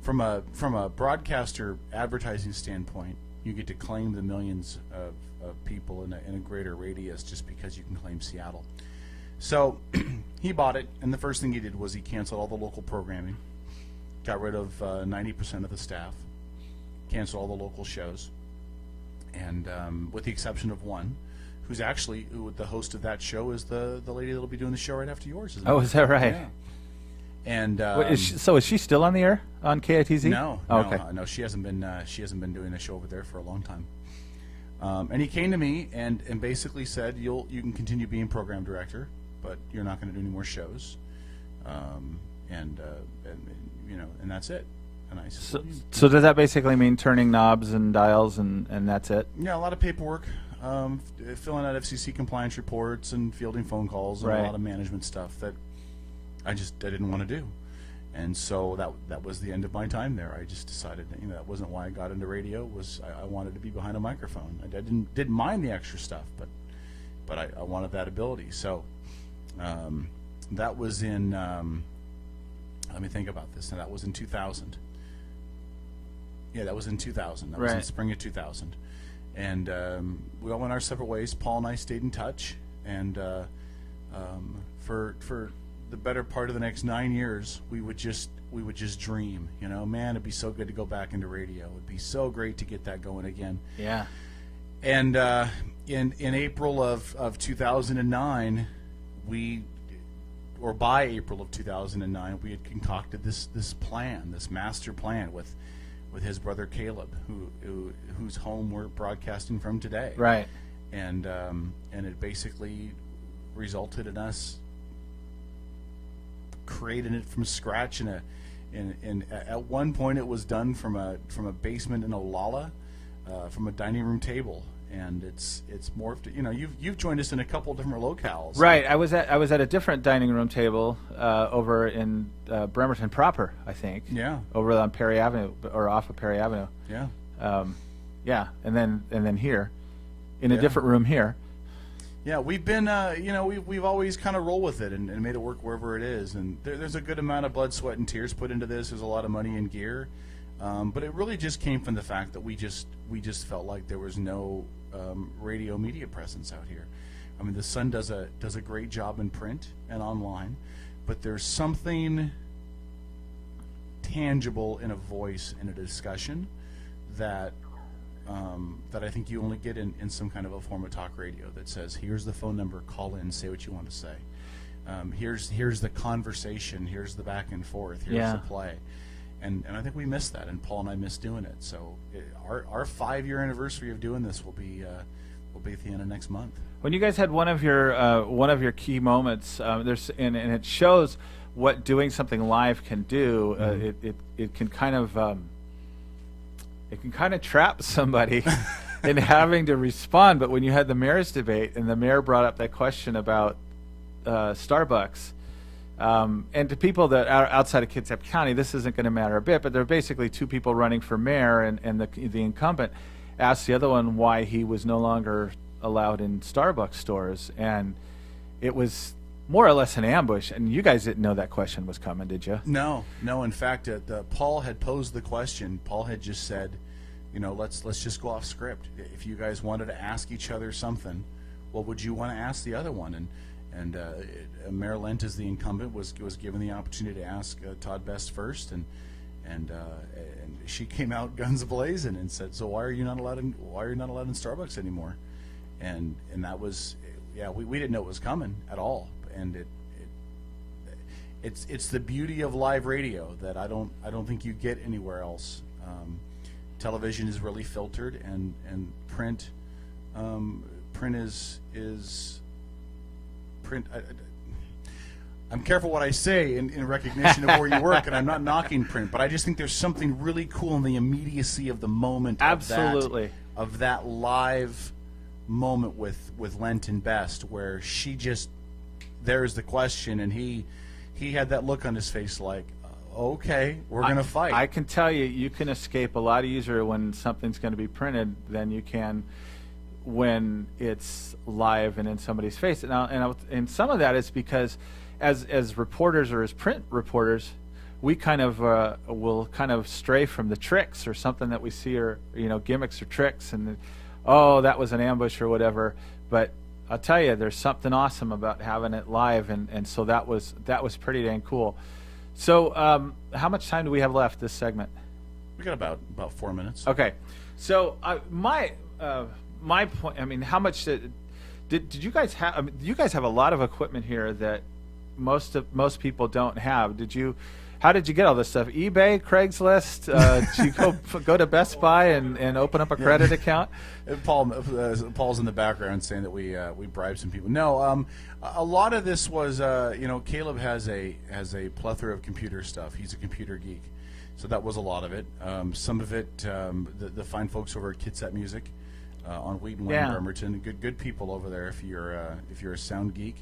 But from a broadcaster advertising standpoint, you get to claim the millions of people in a greater radius just because you can claim Seattle. So he bought it, and the first thing he did was he canceled all the local programming, got rid of 90% of the staff, canceled all the local shows, and with the exception of one, who the host of that show is the lady that'll be doing the show right after yours. Isn't it? Is that right? Yeah. And is she still on the air on KITZ? No, okay. No, she hasn't been doing a show over there for a long time. And he came to me and basically said, you can continue being program director, but you're not going to do any more shows, and that's it. And I said, so does that basically mean turning knobs and dials and that's it? Yeah, a lot of paperwork, filling out FCC compliance reports and fielding phone calls and a lot of management stuff that I didn't want to do. And so that was the end of my time there. I just decided that wasn't why I got into radio. I wanted to be behind a microphone. I didn't mind the extra stuff, but I wanted that ability. So that was in let me think about this. Now that was in 2000. Yeah, that was in 2000. That was in spring of 2000. And we all went our separate ways. Paul and I stayed in touch, and for the better part of the next 9 years, we would just dream. Man, it'd be so good to go back into radio. It'd be so great to get that going again. Yeah. And in April of 2009, by April of 2009, we had concocted this master plan with his brother Caleb, whose home we're broadcasting from today. Right. And it basically resulted in us created it from scratch and at one point it was done from a basement in Olalla, from a dining room table, and it's morphed. You know, you've joined us in a couple different locales. Right. I was at a different dining room table over in Bremerton proper, I think. Yeah. Over on Perry Avenue, or off of Perry Avenue. Yeah. Yeah, and then here, in a Yeah. different room here. Yeah, we've been, we've always kind of rolled with it and made it work wherever it is. And there's a good amount of blood, sweat, and tears put into this. There's a lot of money and gear, but it really just came from the fact that we just felt like there was no radio media presence out here. I mean, the Sun does a great job in print and online, but there's something tangible in a voice in a discussion that I think you only get in some kind of a form of talk radio that says, here's the phone number, call in, say what you want to say. Here's the conversation, here's the back and forth, here's the play. And I think we missed that, and Paul and I missed doing it. So our 5-year anniversary of doing this will be at the end of next month. When you guys had one of your key moments, there's and it shows what doing something live can do. It can kind of trap somebody in having to respond. But when you had the mayor's debate and the mayor brought up that question about Starbucks, and to people that are outside of Kitsap County, this isn't going to matter a bit, but there are basically two people running for mayor, and the incumbent asked the other one why he was no longer allowed in Starbucks stores, and it was more or less an ambush. And you guys didn't know that question was coming, did you? No. In fact, Paul had posed the question. Paul had just said, let's just go off script. If you guys wanted to ask each other something, what would you want to ask the other one? And Mayor Lent, as the incumbent, was given the opportunity to ask Todd Best first, and she came out guns blazing and said, "So why are you not allowed in Starbucks anymore?" And that was, we didn't know it was coming at all. And it's the beauty of live radio that I don't think you get anywhere else. Television is really filtered, and print is print. I'm careful what I say in recognition of where you work, and I'm not knocking print, but I just think there's something really cool in the immediacy of the moment. Absolutely. Of that live moment with Lent and Best, where she just, there's the question, and he had that look on his face like, okay, we're going to fight. I can tell you can escape a lot easier when something's going to be printed than you can when it's live and in somebody's face. And some of that is because as reporters or as print reporters, we kind of will kind of stray from the tricks or something that we see, or gimmicks or tricks, and that was an ambush or whatever. But I'll tell you, there's something awesome about having it live, and so that was pretty dang cool. So how much time do we have left this segment? We got about 4 minutes. Okay, so my point. I mean, how much did you guys have? I mean, you guys have a lot of equipment here that most people don't have. How did you get all this stuff? eBay, Craigslist? Did you go to Best Buy and open up a credit account? Paul's in the background saying that we bribed some people. No, a lot of this was Caleb has a plethora of computer stuff. He's a computer geek, so that was a lot of it. Some of it, the fine folks over at Kitsap Music on Wheaton Way in Bremerton, good people over there. If you're a sound geek.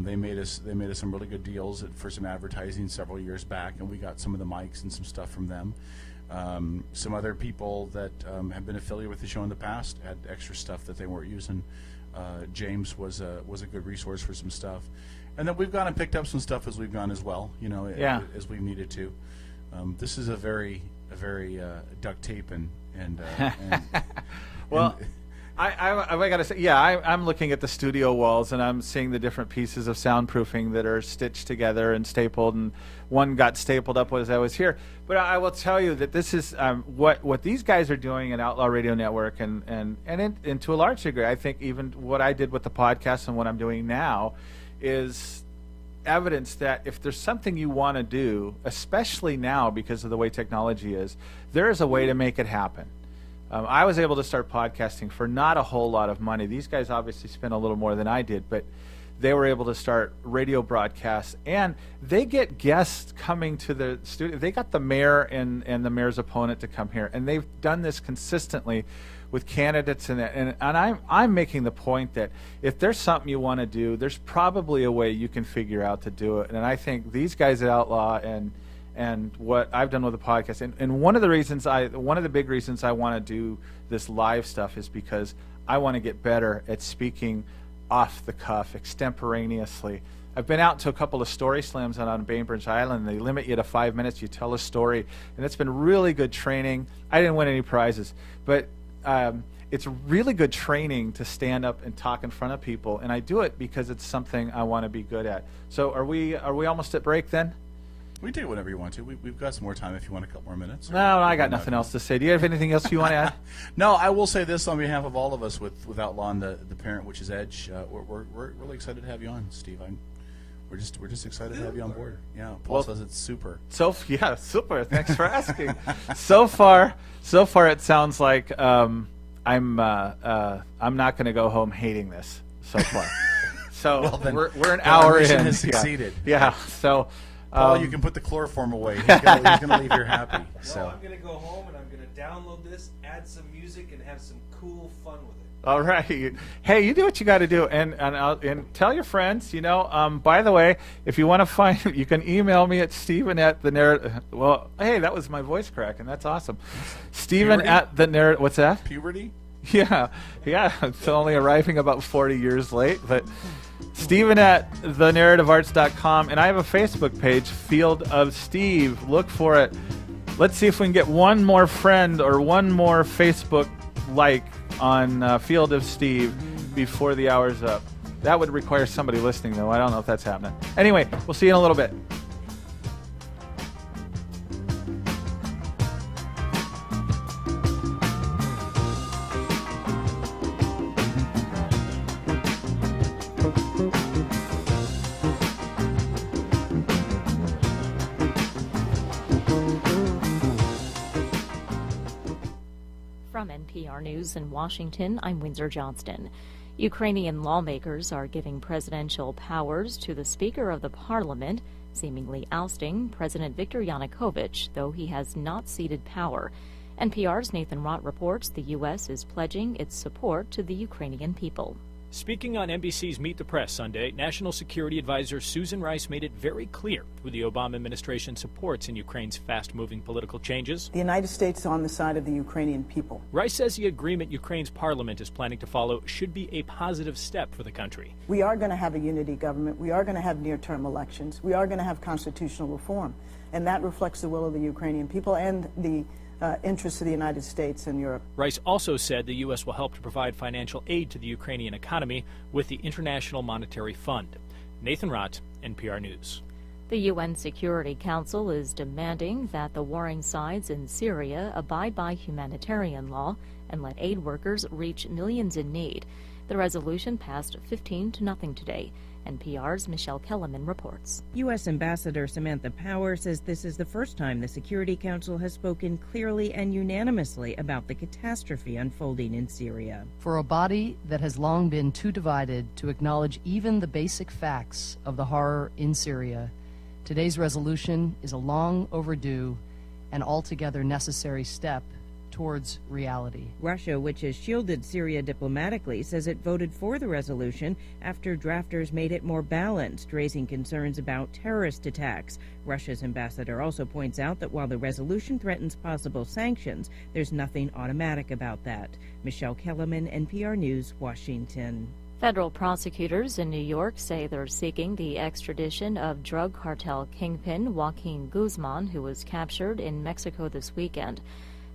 They made us some really good deals for some advertising several years back, and we got some of the mics and some stuff from them. Some other people that have been affiliated with the show in the past had extra stuff that they weren't using. James was a good resource for some stuff, and then we've gone and picked up some stuff as we've gone as well. As we've needed to. This is a very duct tape and well. I gotta say, I'm looking at the studio walls and I'm seeing the different pieces of soundproofing that are stitched together and stapled, and one got stapled up as I was here. But I will tell you that this is what these guys are doing at Outlaw Radio Network, and to a large degree, I think even what I did with the podcast and what I'm doing now is evidence that if there's something you want to do, especially now because of the way technology is, there is a way to make it happen. I was able to start podcasting for not a whole lot of money. These guys obviously spent a little more than I did, but they were able to start radio broadcasts, and they get guests coming to the studio. They got the mayor and the mayor's opponent to come here, and they've done this consistently with candidates and I'm making the point that if there's something you want to do, there's probably a way you can figure out to do it. And I think these guys at Outlaw and what I've done with the podcast, and one of the big reasons I want to do this live stuff is because I want to get better at speaking off the cuff, extemporaneously. I've been out to a couple of story slams on Bainbridge Island. They limit you to 5 minutes. You tell a story, and it's been really good training. I didn't win any prizes, but it's really good training to stand up and talk in front of people, and I do it because it's something I want to be good at. So are we almost at break then? We take it whenever you want to. We've got some more time if you want a couple more minutes. No, I got nothing else to say. Do you have anything else you want to add? No, I will say this on behalf of all of us with Outlaw and the parent, which is Edge. We're really excited to have you on, Steve. We're just excited to have you on board. Yeah, Paul says it's super. Yeah, super. Thanks for asking. So far it sounds like I'm not going to go home hating this so far. So well, then, we're an hour in. Has succeeded. Yeah. So. Paul, you can put the chloroform away. He's gonna leave here happy. So I'm gonna go home and I'm gonna download this, add some music, and have some cool fun with it. All right. Hey, you do what you got to do, and tell your friends. By the way, if you want to find, you can email me at Stephen at the narrative. Well, hey, that was my voice crack, and that's awesome. Stephen at the narrative. What's that? Puberty. Yeah. It's only arriving about 40 years late, but. Stephen at thenarrativearts.com, and I have a Facebook page, Field of Steve. Look for it. Let's see if we can get one more friend or one more Facebook like on Field of Steve before the hour's up. That would require somebody listening, though. I don't know if that's happening. Anyway, we'll see you in a little bit. From NPR News in Washington, I'm Windsor Johnston. Ukrainian lawmakers are giving presidential powers to the Speaker of the Parliament, seemingly ousting President Viktor Yanukovych, though he has not ceded power. NPR's Nathan Rott reports the U.S. is pledging its support to the Ukrainian people. Speaking on NBC's Meet the Press Sunday, National Security Advisor Susan Rice made it very clear who the Obama administration supports in Ukraine's fast-moving political changes. The United States is on the side of the Ukrainian people. Rice says the agreement Ukraine's parliament is planning to follow should be a positive step for the country. We are going to have a unity government. We are going to have near-term elections. We are going to have constitutional reform. And that reflects the will of the Ukrainian people and the interests of the United States and Europe. Rice also said the U.S. will help to provide financial aid to the Ukrainian economy with the International Monetary Fund. Nathan Rott, NPR News. The UN Security Council is demanding that the warring sides in Syria abide by humanitarian law and let aid workers reach millions in need. The resolution passed 15-0 today. NPR's Michelle Kellerman reports. U.S. Ambassador Samantha Power says this is the first time the Security Council has spoken clearly and unanimously about the catastrophe unfolding in Syria. For a body that has long been too divided to acknowledge even the basic facts of the horror in Syria, today's resolution is a long overdue and altogether necessary step towards reality. Russia, which has shielded Syria diplomatically, says it voted for the resolution after drafters made it more balanced, raising concerns about terrorist attacks. Russia's ambassador also points out that while the resolution threatens possible sanctions, there's nothing automatic about that. Michelle Kellerman, NPR News, Washington. Federal prosecutors in New York say they're seeking the extradition of drug cartel kingpin Joaquin Guzman, who was captured in Mexico this weekend.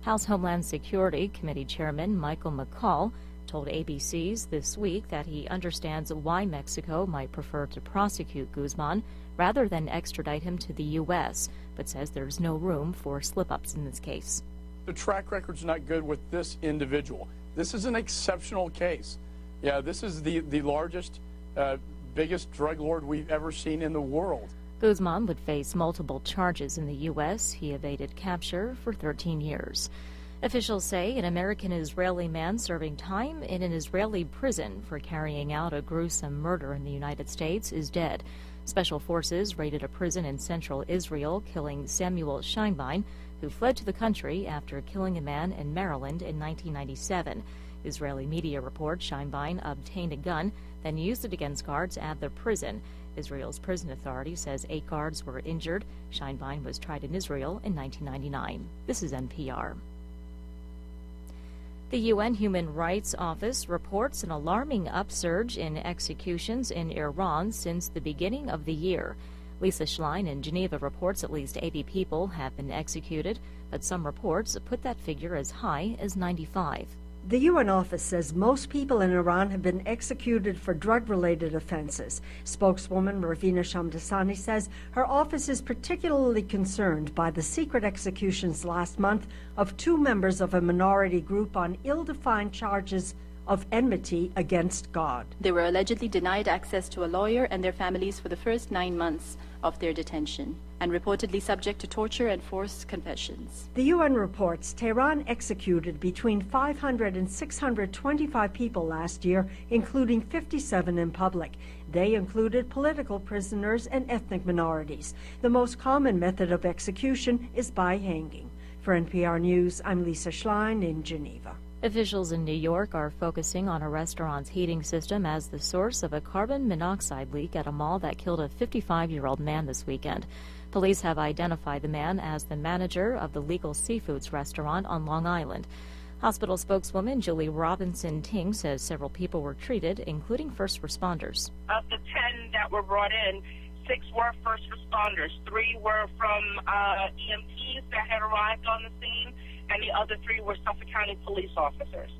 House Homeland Security Committee Chairman Michael McCaul told ABC's This Week that he understands why Mexico might prefer to prosecute Guzman rather than extradite him to the U.S., but says there's no room for slip-ups in this case. The track record's not good with this individual. This is an exceptional case. Yeah, this is the largest, biggest drug lord we've ever seen in the world. Guzman would face multiple charges in the U.S. He evaded capture for 13 years. Officials say an American-Israeli man serving time in an Israeli prison for carrying out a gruesome murder in the United States is dead. Special forces raided a prison in central Israel, killing Samuel Scheinbein, who fled to the country after killing a man in Maryland in 1997. Israeli media report Scheinbein obtained a gun, then used it against guards at the prison. Israel's prison authority says 8 guards were injured. Scheinbein was tried in Israel in 1999. This is NPR. The UN Human Rights Office reports an alarming upsurge in executions in Iran since the beginning of the year. Lisa Schlein in Geneva reports at least 80 people have been executed, but some reports put that figure as high as 95. The UN office says most people in Iran have been executed for drug-related offenses. Spokeswoman Ravina Shamdasani says her office is particularly concerned by the secret executions last month of 2 members of a minority group on ill-defined charges of enmity against God. They were allegedly denied access to a lawyer and their families for the first 9 months of their detention, and reportedly subject to torture and forced confessions. The UN reports Tehran executed between 500 and 625 people last year, including 57 in public. They included political prisoners and ethnic minorities. The most common method of execution is by hanging. For NPR News, I'm Lisa Schlein in Geneva. Officials in New York are focusing on a restaurant's heating system as the source of a carbon monoxide leak at a mall that killed a 55-year-old man this weekend. Police have identified the man as the manager of the Legal Seafoods restaurant on Long Island. Hospital spokeswoman Julie Robinson Ting says several people were treated, including first responders. Of the 10 that were brought in, 6 were first responders. 3 were from EMTs that had arrived on the scene, and the other 3 were Suffolk County police officers.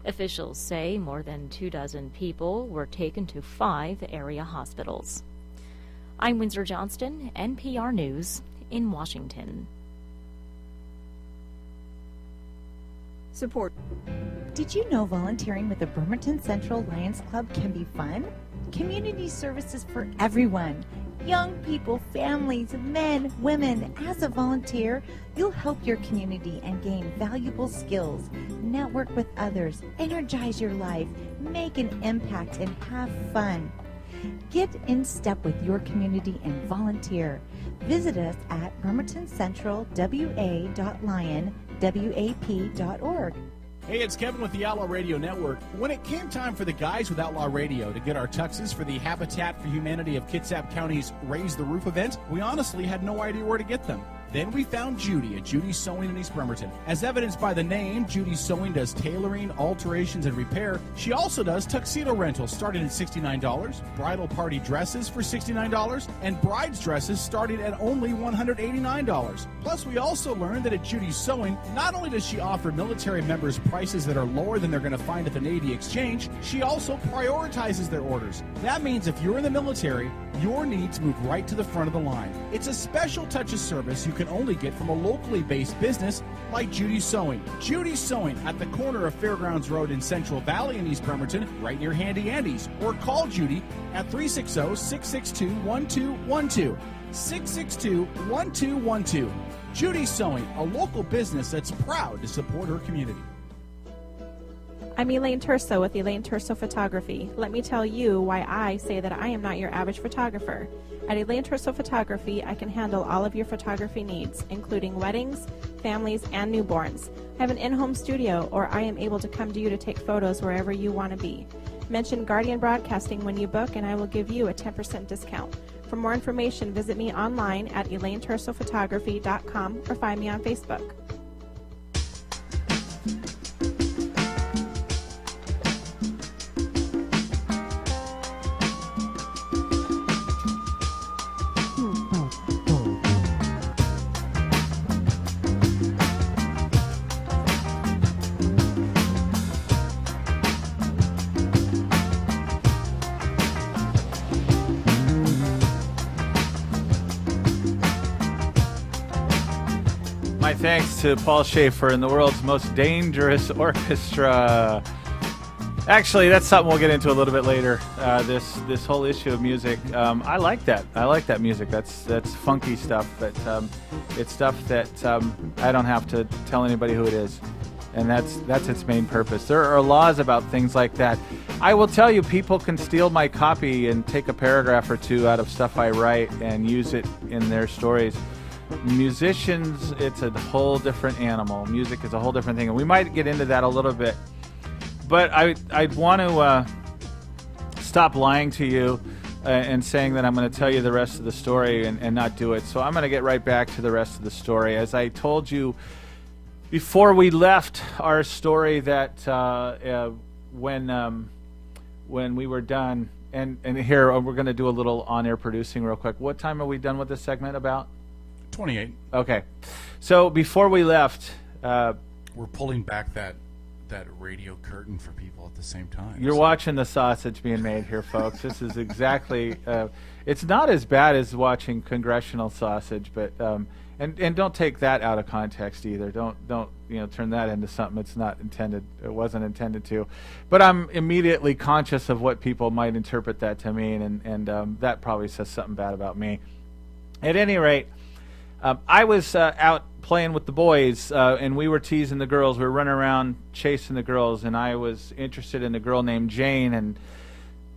Officials say more than 24 people were taken to 5 area hospitals. I'm Windsor Johnston, NPR News in Washington. Support. Did you know volunteering with the Bremerton Central Lions Club can be fun? Community services for everyone. Young people, families, men, women. As a volunteer, you'll help your community and gain valuable skills, network with others, energize your life, make an impact, and have fun. Get in step with your community and volunteer. Visit us at bremertoncentralwa.lion.wap.org. Hey, it's Kevin with the Outlaw Radio Network. When it came time for the guys with Outlaw Radio to get our tuxes for the Habitat for Humanity of Kitsap County's Raise the Roof event, we honestly had no idea where to get them. Then we found Judy at Judy's Sewing in East Bremerton. As evidenced by the name, Judy's Sewing does tailoring, alterations, and repair. She also does tuxedo rentals starting at $69, bridal party dresses for $69, and bride's dresses starting at only $189. Plus, we also learned that at Judy's Sewing, not only does she offer military members prices that are lower than they're going to find at the Navy Exchange, she also prioritizes their orders. That means if you're in the military, your needs move right to the front of the line. It's a special touch of service you can only get from a locally based business like Judy's Sewing. Judy's Sewing at the corner of Fairgrounds Road in Central Valley in East Bremerton, right near Handy Andy's. Or call Judy at 360-662-1212. 662-1212. Judy's Sewing, a local business that's proud to support her community. I'm Elaine Terso with Elaine Terso Photography. Let me tell you why I say that I am not your average photographer. At Elaine Terso Photography, I can handle all of your photography needs, including weddings, families, and newborns. I have an in-home studio, or I am able to come to you to take photos wherever you want to be. Mention Guardian Broadcasting when you book, and I will give you a 10% discount. For more information, visit me online at ElaineTersoPhotography.com or find me on Facebook. My thanks to Paul Schaefer and the world's most dangerous orchestra. Actually, that's something we'll get into a little bit later. This whole issue of music, I like that. I like that music. That's funky stuff, but it's stuff that I don't have to tell anybody who it is, and that's its main purpose. There are laws about things like that. I will tell you, people can steal my copy and take a paragraph or two out of stuff I write and use it in their stories. Musicians, it's a whole different animal. Music is a whole different thing, and we might get into that a little bit. But I want to stop lying to you and saying that I'm going to tell you the rest of the story and not do it. So I'm going to get right back to the rest of the story. As I told you before we left our story, that when we were done, and here we're going to do a little on-air producing real quick. What time are we done with this segment about? 28. Okay. So before we left... we're pulling back that radio curtain for people at the same time. You're watching the sausage being made here, folks. This is exactly... it's not as bad as watching congressional sausage, but... And don't take that out of context either. Don't turn that into something it's not intended. It wasn't intended to. But I'm immediately conscious of what people might interpret that to mean, and that probably says something bad about me. At any rate, I was out playing with the boys, and we were teasing the girls. We were running around chasing the girls, and I was interested in a girl named Jane. And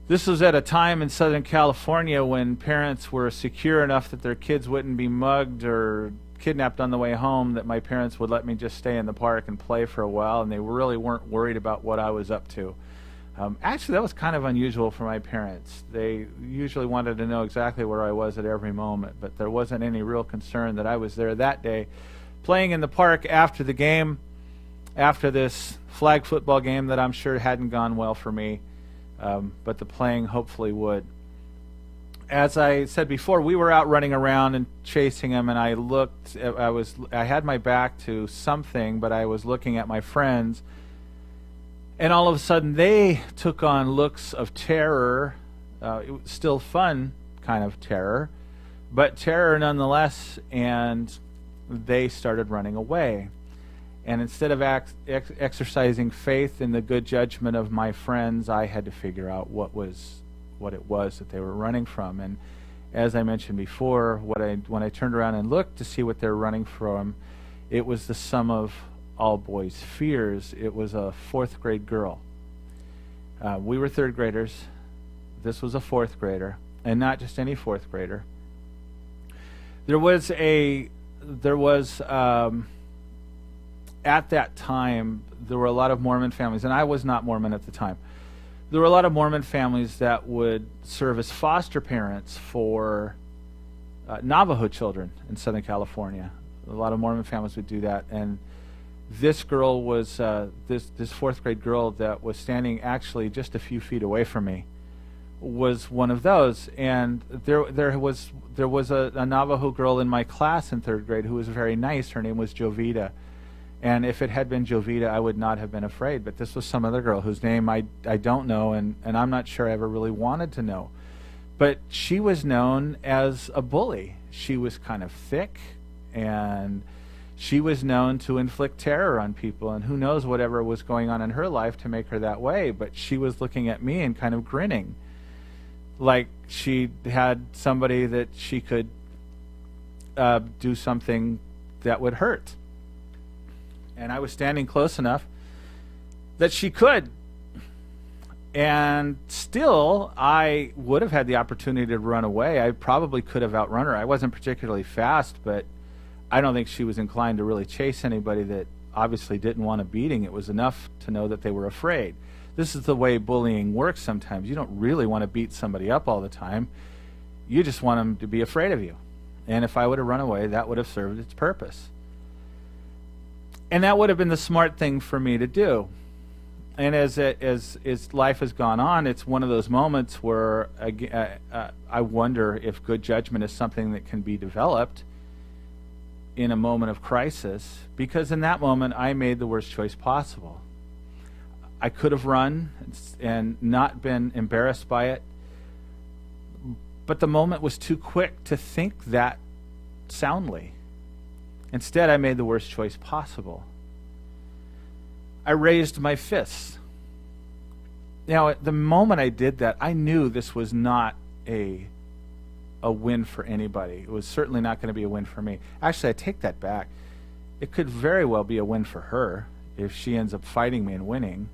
this was at a time in Southern California when parents were secure enough that their kids wouldn't be mugged or kidnapped on the way home, that my parents would let me just stay in the park and play for a while, and they really weren't worried about what I was up to. Actually, that was kind of unusual for my parents. They usually wanted to know exactly where I was at every moment, but there wasn't any real concern that I was there that day playing in the park after the game, after this flag football game that I'm sure hadn't gone well for me, but the playing hopefully would. As I said before, we were out running around and chasing them, and I looked. I had my back to something, but I was looking at my friends, and all of a sudden they took on looks of terror. It was still fun kind of terror, but terror nonetheless, and they started running away. And instead of exercising faith in the good judgment of my friends, I had to figure out what it was that they were running from. And as I mentioned before, when I turned around and looked to see what they were running from, it was the sum of all boys' fears. It was a fourth grade girl. We were third graders. This was a fourth grader, and not just any fourth grader. There was at that time, there were a lot of Mormon families, and I was not Mormon at the time. There were a lot of Mormon families that would serve as foster parents for Navajo children in Southern California. A lot of Mormon families would do that, and this girl was this fourth grade girl that was standing actually just a few feet away from me was one of those. And there was a Navajo girl in my class in third grade who was very nice. Her name was Jovita. And if it had been Jovita, I would not have been afraid. But this was some other girl whose name I don't know, and I'm not sure I ever really wanted to know. But she was known as a bully. She was kind of thick, and she was known to inflict terror on people. And who knows whatever was going on in her life to make her that way. But she was looking at me and kind of grinning, like she had somebody that she could do something that would hurt. And I was standing close enough that she could. And still, I would have had the opportunity to run away. I probably could have outrun her. I wasn't particularly fast, but I don't think she was inclined to really chase anybody that obviously didn't want a beating. It was enough to know that they were afraid. This is the way bullying works sometimes. You don't really want to beat somebody up all the time. You just want them to be afraid of you. And if I would have run away, that would have served its purpose. And that would have been the smart thing for me to do. And as life has gone on, it's one of those moments where I wonder if good judgment is something that can be developed in a moment of crisis, because in that moment I made the worst choice possible. I could have run and not been embarrassed by it, but the moment was too quick to think that soundly. Instead, I made the worst choice possible. I raised my fists. Now, at the moment I did that, I knew this was not a win for anybody. It was certainly not going to be a win for me. Actually, I take that back. It could very well be a win for her if she ends up fighting me and winning.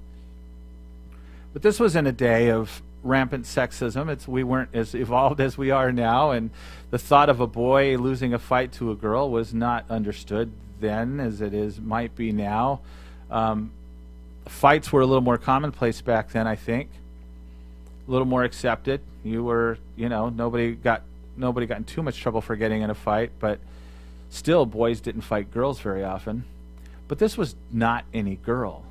But this was in a day of rampant sexism. We weren't as evolved as we are now, and the thought of a boy losing a fight to a girl was not understood then as it might be now. Fights were a little more commonplace back then, I think. A little more accepted. Nobody got in too much trouble for getting in a fight, but still boys didn't fight girls very often. But this was not any girl.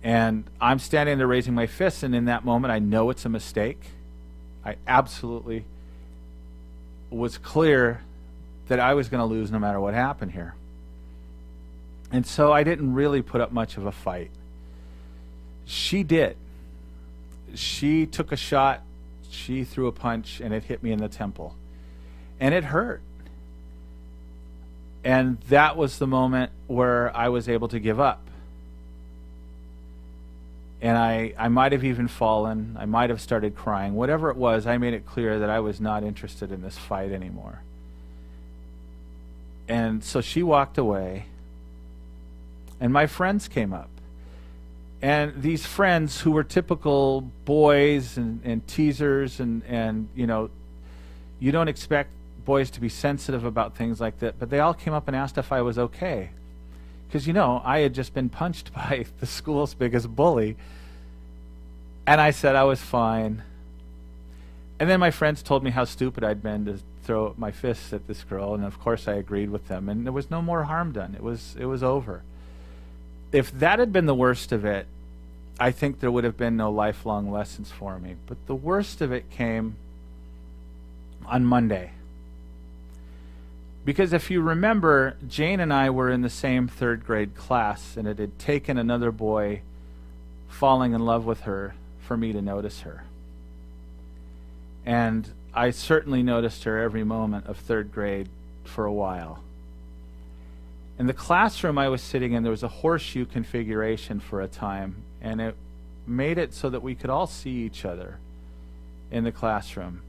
And I'm standing there raising my fists, and in that moment I know it's a mistake. I absolutely was clear that I was going to lose no matter what happened here. And so I didn't really put up much of a fight. She did. She took a shot, she threw a punch, and it hit me in the temple. And it hurt. And that was the moment where I was able to give up. And I might have even fallen. I might have started crying. Whatever it was, I made it clear that I was not interested in this fight anymore. And so she walked away. And my friends came up. And these friends who were typical boys and teasers and you don't expect boys to be sensitive about things like that, but they all came up and asked if I was okay. Because, I had just been punched by the school's biggest bully. And I said I was fine. And then my friends told me how stupid I'd been to throw my fists at this girl, and of course I agreed with them. And there was no more harm done. It was over. If that had been the worst of it, I think there would have been no lifelong lessons for me. But the worst of it came on Monday. Because if you remember, Jane and I were in the same third grade class, and it had taken another boy falling in love with her for me to notice her. And I certainly noticed her every moment of third grade for a while. In the classroom I was sitting in, there was a horseshoe configuration for a time, and it made it so that we could all see each other in the classroom.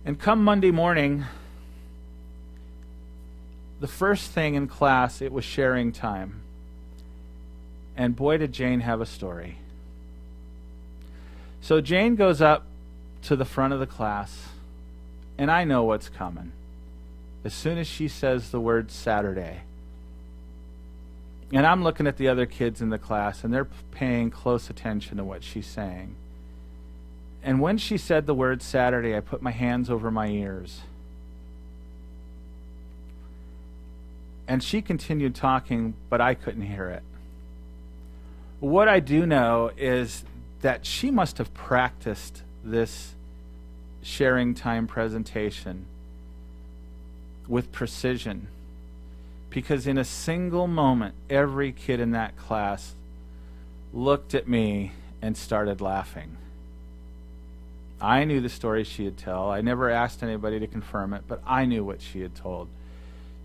And come Monday morning, the first thing in class, it was sharing time. And boy, did Jane have a story. So Jane goes up to the front of the class, and I know what's coming. As soon as she says the word Saturday. And I'm looking at the other kids in the class, and they're paying close attention to what she's saying. And when she said the word Saturday, I put my hands over my ears. And she continued talking, but I couldn't hear it. What I do know is that she must have practiced this sharing time presentation with precision, because in a single moment, every kid in that class looked at me and started laughing. I knew the story she had told. I never asked anybody to confirm it, but I knew what she had told.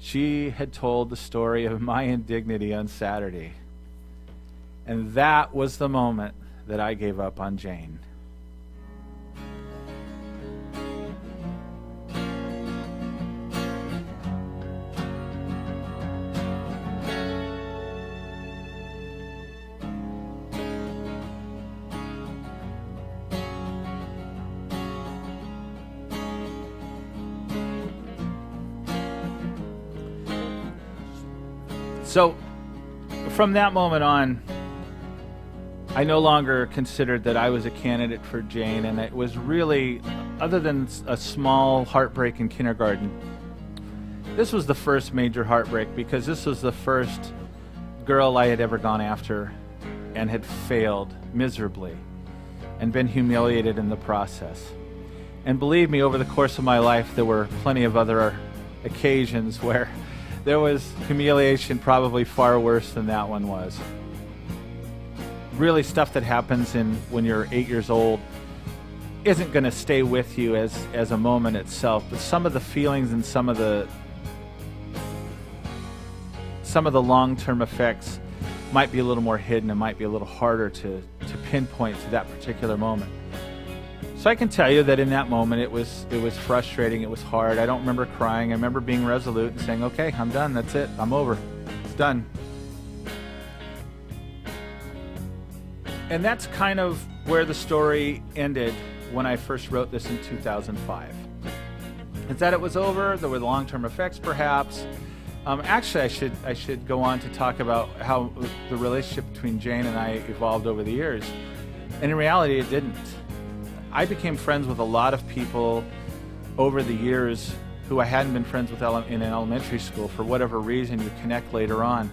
She had told the story of my indignity on Saturday. And that was the moment that I gave up on Jane. So, from that moment on, I no longer considered that I was a candidate for Jane, and it was really, other than a small heartbreak in kindergarten, this was the first major heartbreak, because this was the first girl I had ever gone after and had failed miserably and been humiliated in the process. And believe me, over the course of my life, there were plenty of other occasions where there was humiliation probably far worse than that one was. Really, stuff that happens when you're 8 years old isn't going to stay with you as a moment itself, but some of the feelings and some of the long-term effects might be a little more hidden and might be a little harder to pinpoint to that particular moment. So I can tell you that in that moment it was frustrating, it was hard. I don't remember crying. I remember being resolute and saying, okay, I'm done, that's it, I'm over, it's done. And that's kind of where the story ended when I first wrote this in 2005. Is that it was over, there were long-term effects perhaps. Actually, I should go on to talk about how the relationship between Jane and I evolved over the years. And in reality, it didn't. I became friends with a lot of people over the years who I hadn't been friends with in an elementary school. For whatever reason, you connect later on.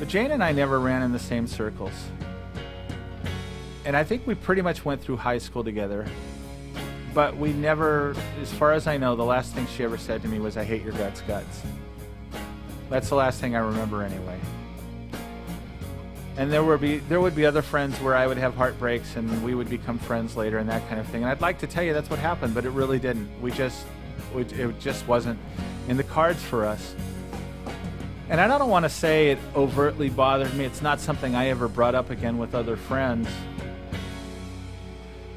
But Jane and I never ran in the same circles. And I think we pretty much went through high school together. But we never, as far as I know, the last thing she ever said to me was, I hate your guts. That's the last thing I remember anyway. And there would be other friends where I would have heartbreaks and we would become friends later and that kind of thing. And I'd like to tell you that's what happened, but it really didn't. It just wasn't in the cards for us. And I don't want to say it overtly bothered me. It's not something I ever brought up again with other friends.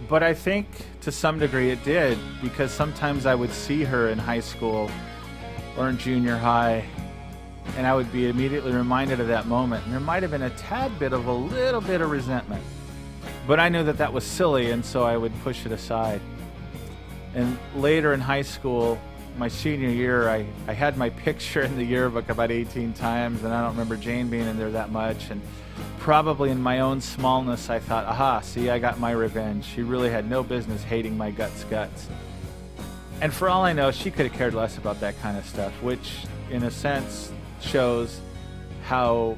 But I think to some degree it did, because sometimes I would see her in high school or in junior high, and I would be immediately reminded of that moment. And there might have been a tad bit of a little bit of resentment. But I knew that that was silly, and so I would push it aside. And later in high school, my senior year, I had my picture in the yearbook about 18 times, and I don't remember Jane being in there that much. And probably in my own smallness, I thought, aha, see, I got my revenge. She really had no business hating my guts. And for all I know, she could have cared less about that kind of stuff, which, in a sense, shows how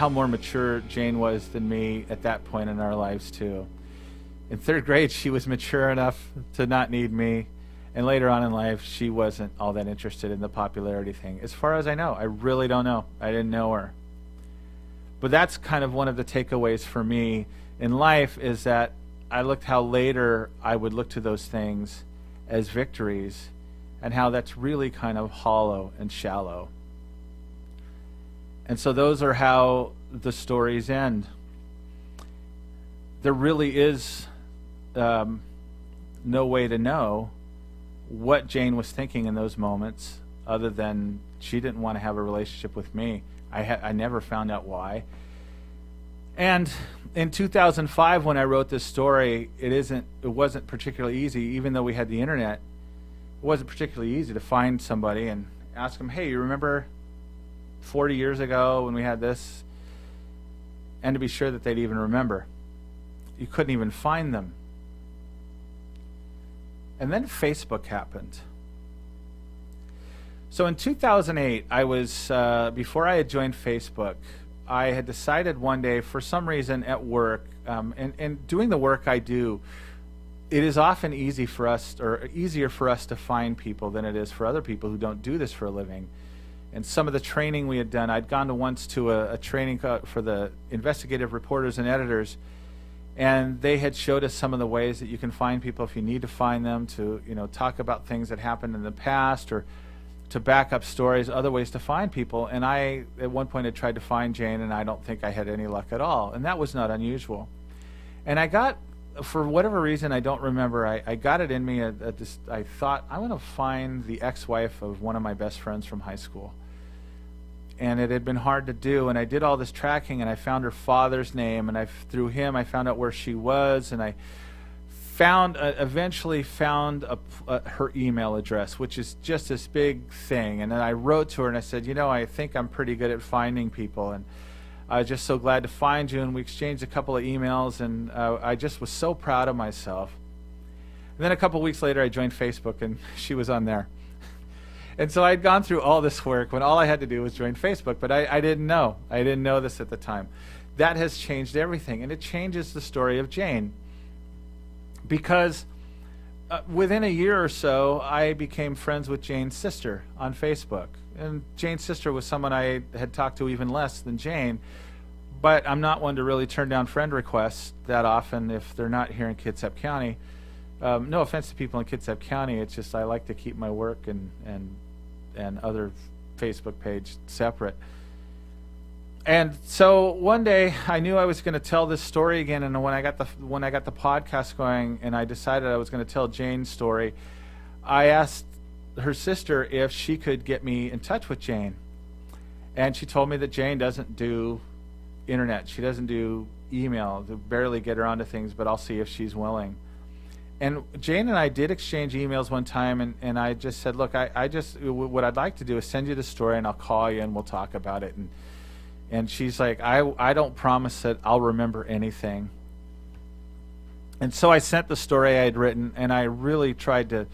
more mature Jane was than me at that point in our lives, too. In third grade, she was mature enough to not need me. And later on in life, she wasn't all that interested in the popularity thing. As far as I know, I really don't know. I didn't know her. But that's kind of one of the takeaways for me in life, is that I looked how later I would look to those things as victories, and how that's really kind of hollow and shallow. And so those are how the stories end. There really is no way to know what Jane was thinking in those moments, other than she didn't want to have a relationship with me. I never found out why. And in 2005, when I wrote this story, it wasn't particularly easy, even though we had the internet. It wasn't particularly easy to find somebody and ask them, hey, you remember 40 years ago when we had this? And to be sure that they'd even remember. You couldn't even find them. And then Facebook happened. So in 2008, I was, before I had joined Facebook, I had decided one day, for some reason at work, and doing the work I do, it is often easier for us to find people than it is for other people who don't do this for a living. And some of the training we had done, I'd gone once to a training for the investigative reporters and editors, and they had showed us some of the ways that you can find people if you need to find them, to talk about things that happened in the past, or to back up stories, other ways to find people. And I, at one point, had tried to find Jane, and I don't think I had any luck at all. And that was not unusual. And I got, for whatever reason, I don't remember, I got it in me, I thought, I want to find the ex-wife of one of my best friends from high school. And it had been hard to do, and I did all this tracking, and I found her father's name, and through him I found out where she was, and I eventually found her email address, which is just this big thing. And then I wrote to her and I said, I think I'm pretty good at finding people, and I was just so glad to find you. And we exchanged a couple of emails, and I just was so proud of myself. And then a couple of weeks later, I joined Facebook, and she was on there. And so I'd gone through all this work when all I had to do was join Facebook, but I didn't know. I didn't know this at the time. That has changed everything, and it changes the story of Jane. Because within a year or so, I became friends with Jane's sister on Facebook. And Jane's sister was someone I had talked to even less than Jane, but I'm not one to really turn down friend requests that often if they're not here in Kitsap County. No offense to people in Kitsap County, it's just I like to keep my work and other Facebook page separate. And so one day I knew I was going to tell this story again, and when I got the podcast going and I decided I was going to tell Jane's story, I asked her sister if she could get me in touch with Jane. And she told me that Jane doesn't do internet. She doesn't do email. They barely get her onto things, but I'll see if she's willing. And Jane and I did exchange emails one time, and I just said, look, what I'd like to do is send you the story, and I'll call you, and we'll talk about it. And she's like, I don't promise that I'll remember anything. And so I sent the story I had written, and I really tried to,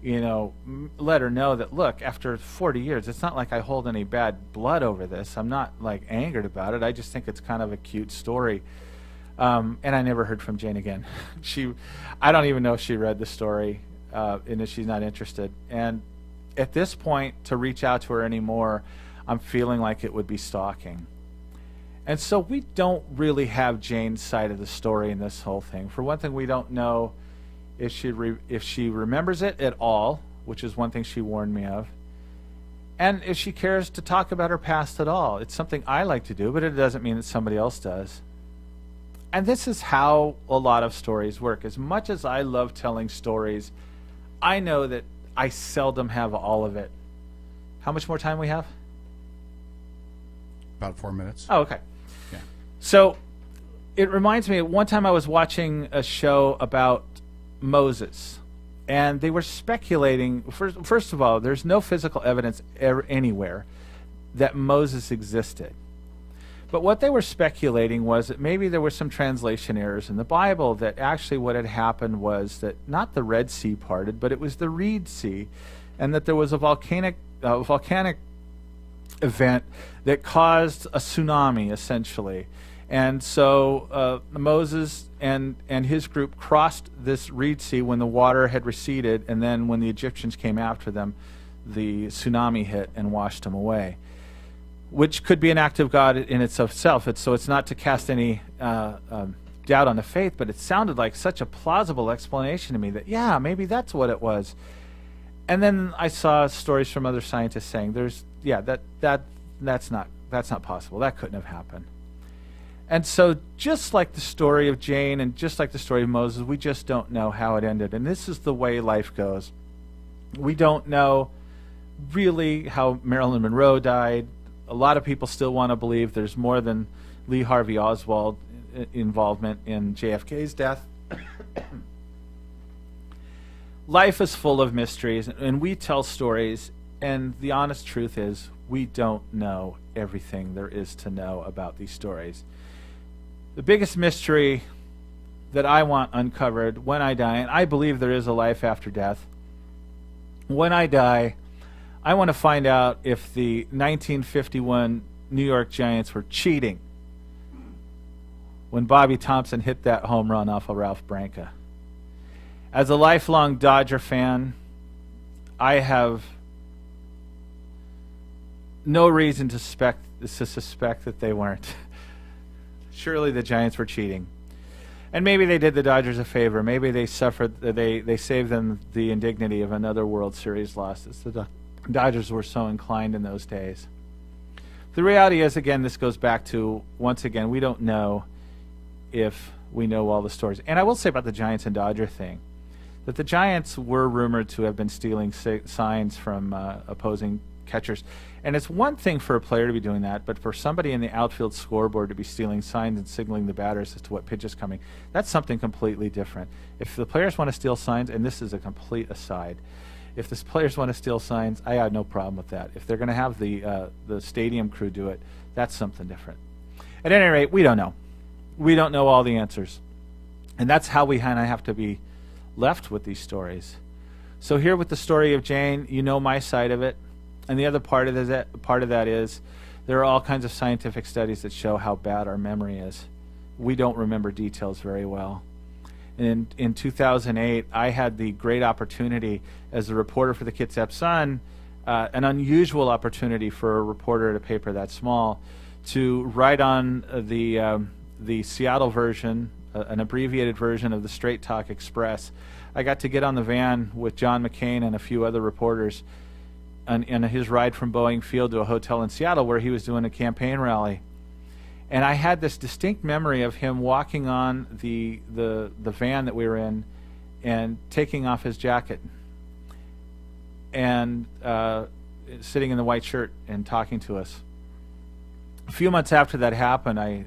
let her know that, look, after 40 years, it's not like I hold any bad blood over this. I'm not, angered about it. I just think it's kind of a cute story. And I never heard from Jane again. I don't even know if she read the story, and if she's not interested. And at this point, to reach out to her anymore, I'm feeling like it would be stalking. And so we don't really have Jane's side of the story in this whole thing. For one thing, we don't know if she remembers it at all, which is one thing she warned me of, and if she cares to talk about her past at all. It's something I like to do, but it doesn't mean that somebody else does. And this is how a lot of stories work. As much as I love telling stories, I know that I seldom have all of it. How much more time we have? About 4 minutes. Oh, okay. Yeah. So it reminds me, one time I was watching a show about Moses, and they were speculating. First of all, there's no physical evidence anywhere that Moses existed. But what they were speculating was that maybe there were some translation errors in the Bible, that actually what had happened was that not the Red Sea parted, but it was the Reed Sea, and that there was a volcanic event that caused a tsunami, essentially. And so Moses and his group crossed this Reed Sea when the water had receded, and then when the Egyptians came after them, the tsunami hit and washed them away, which could be an act of God in itself. So it's not to cast any doubt on the faith, but it sounded like such a plausible explanation to me that, yeah, maybe that's what it was. And then I saw stories from other scientists saying that's not possible. That couldn't have happened. And so just like the story of Jane and just like the story of Moses, we just don't know how it ended. And this is the way life goes. We don't know really how Marilyn Monroe died. A lot of people still want to believe there's more than Lee Harvey Oswald involvement in JFK's death. Life is full of mysteries, and we tell stories, and the honest truth is we don't know everything there is to know about these stories. The biggest mystery that I want uncovered when I die, and I believe there is a life after death, when I die, I want to find out if the 1951 New York Giants were cheating when Bobby Thompson hit that home run off of Ralph Branca. As a lifelong Dodger fan, I have no reason to suspect that they weren't. Surely the Giants were cheating. And maybe they did the Dodgers a favor. Maybe they saved them the indignity of another World Series loss. The Dodgers were so inclined in those days. The reality is, again, this goes back to, once again, we don't know if we know all the stories. And I will say about the Giants and Dodger thing, that the Giants were rumored to have been stealing signs from opposing catchers. And it's one thing for a player to be doing that, but for somebody in the outfield scoreboard to be stealing signs and signaling the batters as to what pitch is coming, that's something completely different. If the players want to steal signs, and this is a complete aside, if the players want to steal signs, I have no problem with that. If they're going to have the stadium crew do it, that's something different. At any rate, we don't know. We don't know all the answers. And that's how we kind of have to be left with these stories. So here with the story of Jane, you know my side of it. And the other part of that is there are all kinds of scientific studies that show how bad our memory is. We don't remember details very well. And in 2008, I had the great opportunity as a reporter for the Kitsap Sun, an unusual opportunity for a reporter at a paper that small, to write on the Seattle version, an abbreviated version of the Straight Talk Express. I got to get on the van with John McCain and a few other reporters on his ride from Boeing Field to a hotel in Seattle where he was doing a campaign rally. And I had this distinct memory of him walking on the van that we were in and taking off his jacket and sitting in the white shirt and talking to us. A few months after that happened, I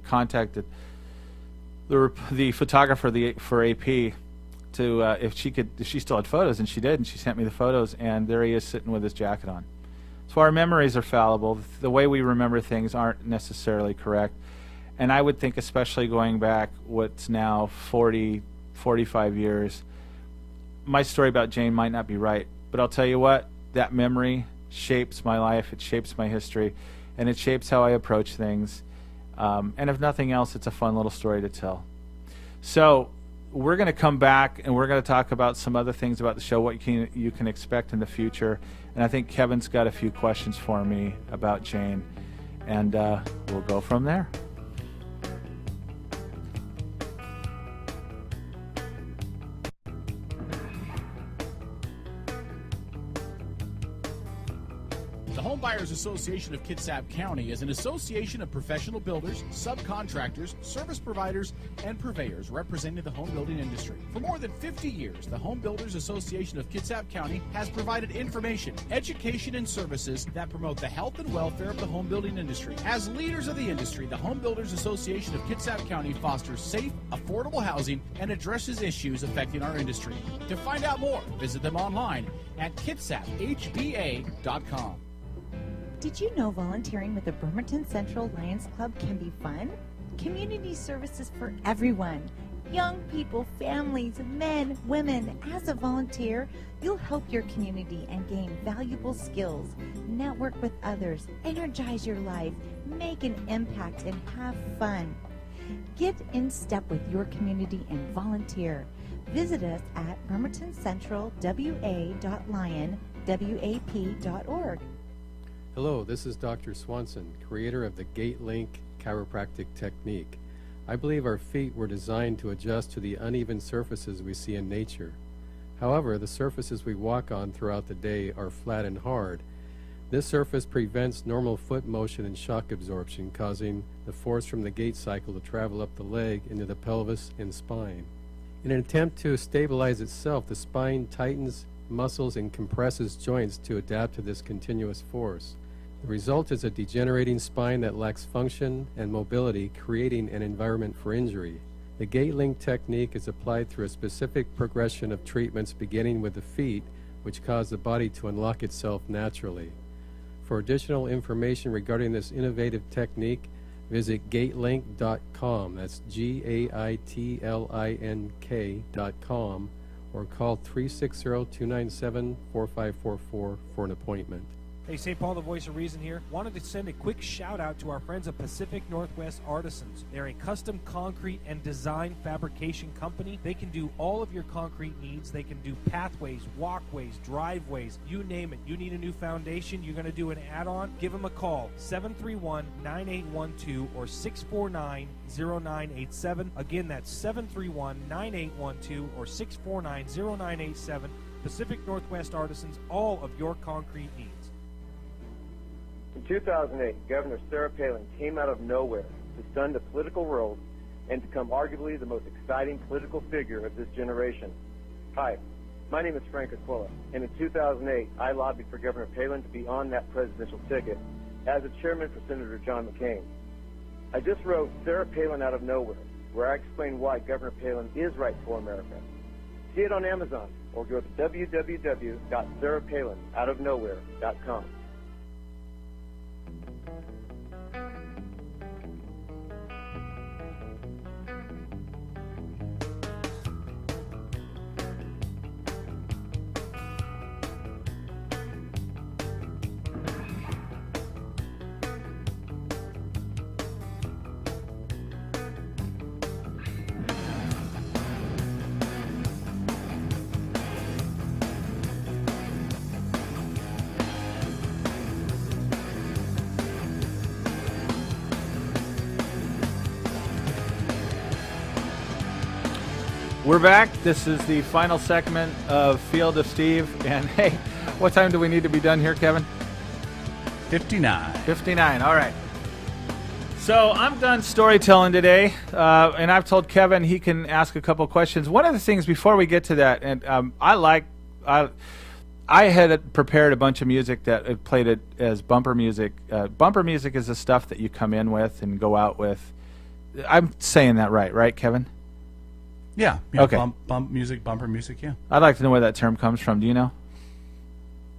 contacted the photographer for AP to if she still had photos, and she did, and she sent me the photos, and there he is sitting with his jacket on. So our memories are fallible. The way we remember things aren't necessarily correct. And I would think, especially going back what's now 40, 45 years, my story about Jane might not be right. But I'll tell you what, that memory shapes my life, it shapes my history, and it shapes how I approach things. And if nothing else, it's a fun little story to tell. So we're going to come back and we're going to talk about some other things about the show, what you can expect in the future. And I think Kevin's got a few questions for me about Jane, and we'll go from there. The Home Buyers Association of Kitsap County is an association of professional builders, subcontractors, service providers, and purveyors representing the home building industry. For more than 50 years, the Home Builders Association of Kitsap County has provided information, education, and services that promote the health and welfare of the home building industry. As leaders of the industry, the Home Builders Association of Kitsap County fosters safe, affordable housing and addresses issues affecting our industry. To find out more, visit them online at kitsap.hba.com. Did you know volunteering with the Bremerton Central Lions Club can be fun? Community services for everyone. Young people, families, men, women. As a volunteer, you'll help your community and gain valuable skills, network with others, energize your life, make an impact, and have fun. Get in step with your community and volunteer. Visit us at bremertoncentralwa.lionwap.org. Hello, this is Dr. Swanson, creator of the GateLink chiropractic technique. I believe our feet were designed to adjust to the uneven surfaces we see in nature. However, the surfaces we walk on throughout the day are flat and hard. This surface prevents normal foot motion and shock absorption, causing the force from the gait cycle to travel up the leg into the pelvis and spine. In an attempt to stabilize itself, the spine tightens muscles and compresses joints to adapt to this continuous force. The result is a degenerating spine that lacks function and mobility, creating an environment for injury. The GateLink technique is applied through a specific progression of treatments beginning with the feet, which cause the body to unlock itself naturally. For additional information regarding this innovative technique, visit gatelink.com, that's GAITLINK.com, or call 360-297-4544 for an appointment. Hey, St. Paul, the voice of reason here. Wanted to send a quick shout out to our friends at Pacific Northwest Artisans. They're a custom concrete and design fabrication company. They can do all of your concrete needs. They can do pathways, walkways, driveways, you name it. You need a new foundation, you're going to do an add-on, give them a call, 731-9812 or 649-0987. Again, that's 731-9812 or 649-0987. Pacific Northwest Artisans, all of your concrete needs. In 2008, Governor Sarah Palin came out of nowhere to stun the political world and become arguably the most exciting political figure of this generation. Hi, my name is Frank Aquila, and in 2008, I lobbied for Governor Palin to be on that presidential ticket as a chairman for Senator John McCain. I just wrote Sarah Palin Out of Nowhere, where I explain why Governor Palin is right for America. See it on Amazon or go to www.sarahpalinoutofnowhere.com. We're back. This is the final segment of Field of Steve. And hey, what time do we need to be done here, Kevin? 59. 59. All right. So I'm done storytelling today, and I've told Kevin he can ask a couple questions. One of the things before we get to that, and I had prepared a bunch of music that I played it as bumper music. Bumper music is the stuff that you come in with and go out with. I'm saying that right, Kevin? Yeah. Okay. Bump music, bumper music. Yeah. I'd like to know where that term comes from. Do you know?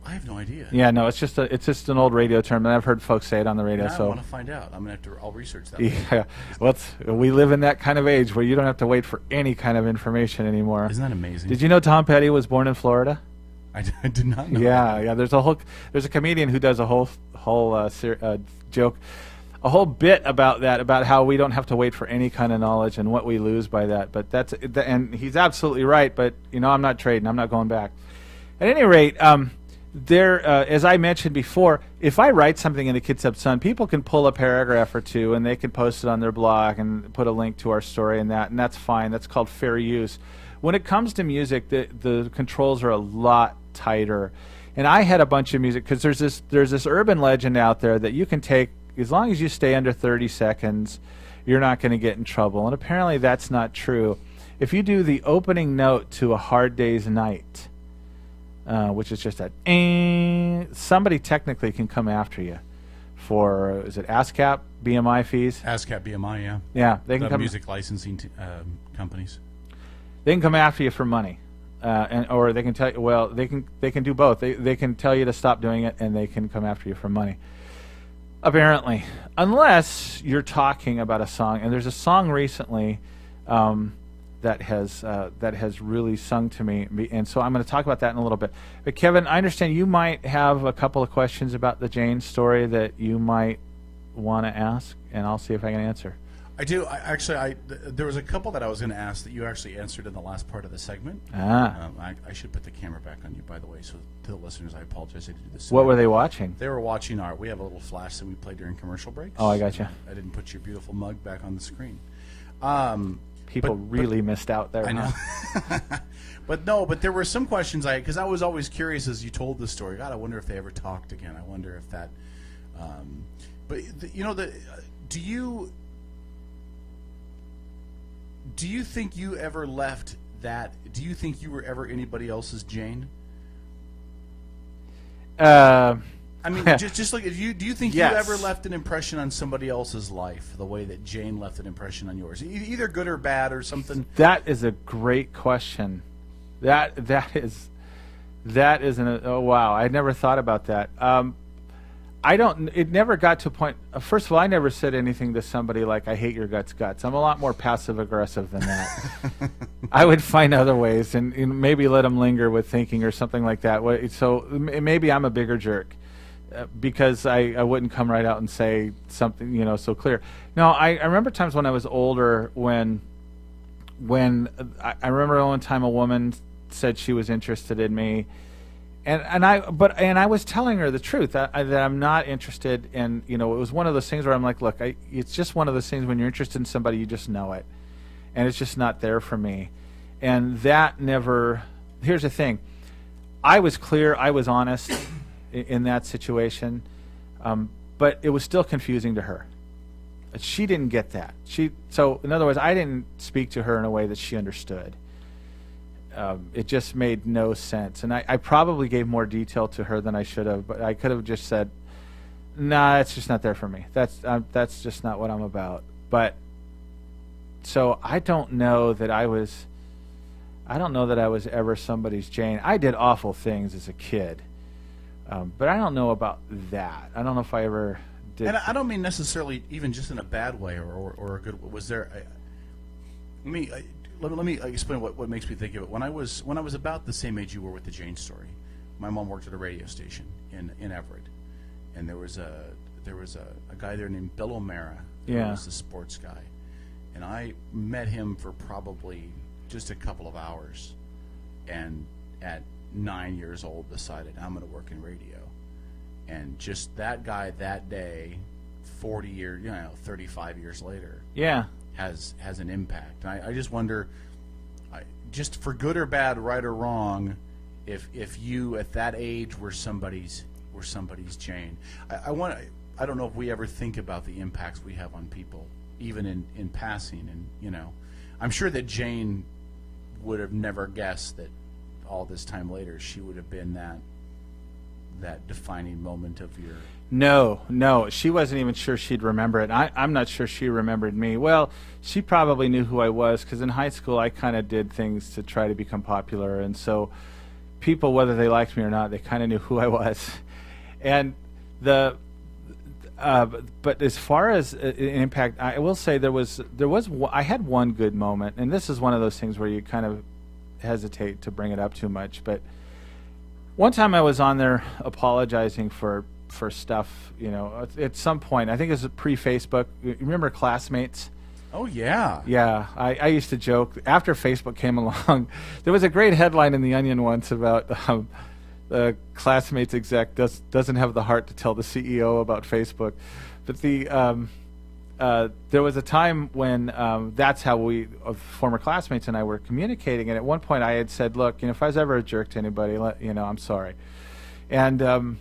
I have no idea. Yeah, no, it's just an old radio term, and I've heard folks say it on the radio. Now so I want to find out. I'll research that. Yeah, well, we live in that kind of age where you don't have to wait for any kind of information anymore. Isn't that amazing? Did you know Tom Petty was born in Florida? I did not know. Yeah. There's a comedian who does a whole joke, a whole bit about that, about how we don't have to wait for any kind of knowledge and what we lose by that. But and he's absolutely right. But I'm not trading. I'm not going back. At any rate, as I mentioned before, if I write something in the Kids Hub Sun, people can pull a paragraph or two and they can post it on their blog and put a link to our story and that's fine. That's called fair use. When it comes to music, the controls are a lot tighter. And I had a bunch of music because there's this urban legend out there that you can take, as long as you stay under 30 seconds, you're not going to get in trouble. And apparently that's not true. If you do the opening note to A Hard Day's Night, which is just that, somebody technically can come after you for, is it ASCAP BMI fees? ASCAP BMI, yeah. Yeah, they can come. Music licensing companies. They can come after you for money, or they can tell you. Well, they can do both. They can tell you to stop doing it, and they can come after you for money. Apparently, unless you're talking about a song, and there's a song recently that has really sung to me, and so I'm going to talk about that in a little bit. But Kevin, I understand you might have a couple of questions about the Jane story that you might want to ask, and I'll see if I can answer. I do. There was a couple that I was going to ask that you actually answered in the last part of the segment. I should put the camera back on you, by the way, so to the listeners, I apologize. I did do this. What were they watching? They were watching we have a little flash that we play during commercial breaks. Oh, I gotcha. I didn't put your beautiful mug back on the screen. People really missed out there. I know. But there were some questions because I was always curious as you told the story. God, I wonder if they ever talked again. I wonder if that. Do you think you ever left that? Do you think you were ever anybody else's Jane? I mean, just like do you think yes. you ever left an impression on somebody else's life the way that Jane left an impression on yours, either good or bad or something? That is a great question. That is oh wow, I never thought about that. It never got to a point. First of all, I never said anything to somebody like, I hate your guts. I'm a lot more passive aggressive than that. I would find other ways and maybe let them linger with thinking or something like that. So maybe I'm a bigger jerk because I wouldn't come right out and say something, so clear. No, I remember times when I was older when I remember one time a woman said she was interested in me. And I was telling her the truth that I'm not interested in. It was one of those things where I'm like, look, it's just one of those things when you're interested in somebody, you just know it, and it's just not there for me. And that never. Here's the thing, I was clear, I was honest in that situation, but it was still confusing to her. She didn't get that. So in other words, I didn't speak to her in a way that she understood. It just made no sense, and I probably gave more detail to her than I should have. But I could have just said, "Nah, it's just not there for me. That's just not what I'm about." But so I don't know that I was ever somebody's Jane. I did awful things as a kid, but I don't know about that. I don't know if I ever did. And I don't mean necessarily even just in a bad way or a good. Was there? Let me explain what makes me think of it. When I was about the same age you were with the Jane story, my mom worked at a radio station in Everett, and there was a guy there named Bill O'Mara. He was the sports guy, and I met him for probably just a couple of hours, and at 9 years old decided I'm going to work in radio, and just that guy that day, 40 years, 35 years later. Yeah. Has an impact. I just wonder, just for good or bad, right or wrong, if you at that age were somebody's Jane. I don't know if we ever think about the impacts we have on people, even in passing. And, you know, I'm sure that Jane would have never guessed that all this time later she would have been that defining moment of your... No, she wasn't even sure she'd remember it. I'm not sure she remembered me. Well, she probably knew who I was, because in high school I kind of did things to try to become popular, and so people, whether they liked me or not, they kind of knew who I was. And but as far as an impact, I will say I had one good moment, and this is one of those things where you kind of hesitate to bring it up too much. But one time I was on there apologizing for stuff, you know, at some point. I think it was pre-Facebook. You remember Classmates? Oh, yeah. Yeah, I used to joke. After Facebook came along, there was a great headline in The Onion once about the Classmates exec doesn't have the heart to tell the CEO about Facebook. But there was a time when that's how former classmates and I were communicating. And at one point I had said, look, you know, if I was ever a jerk to anybody, I'm sorry. And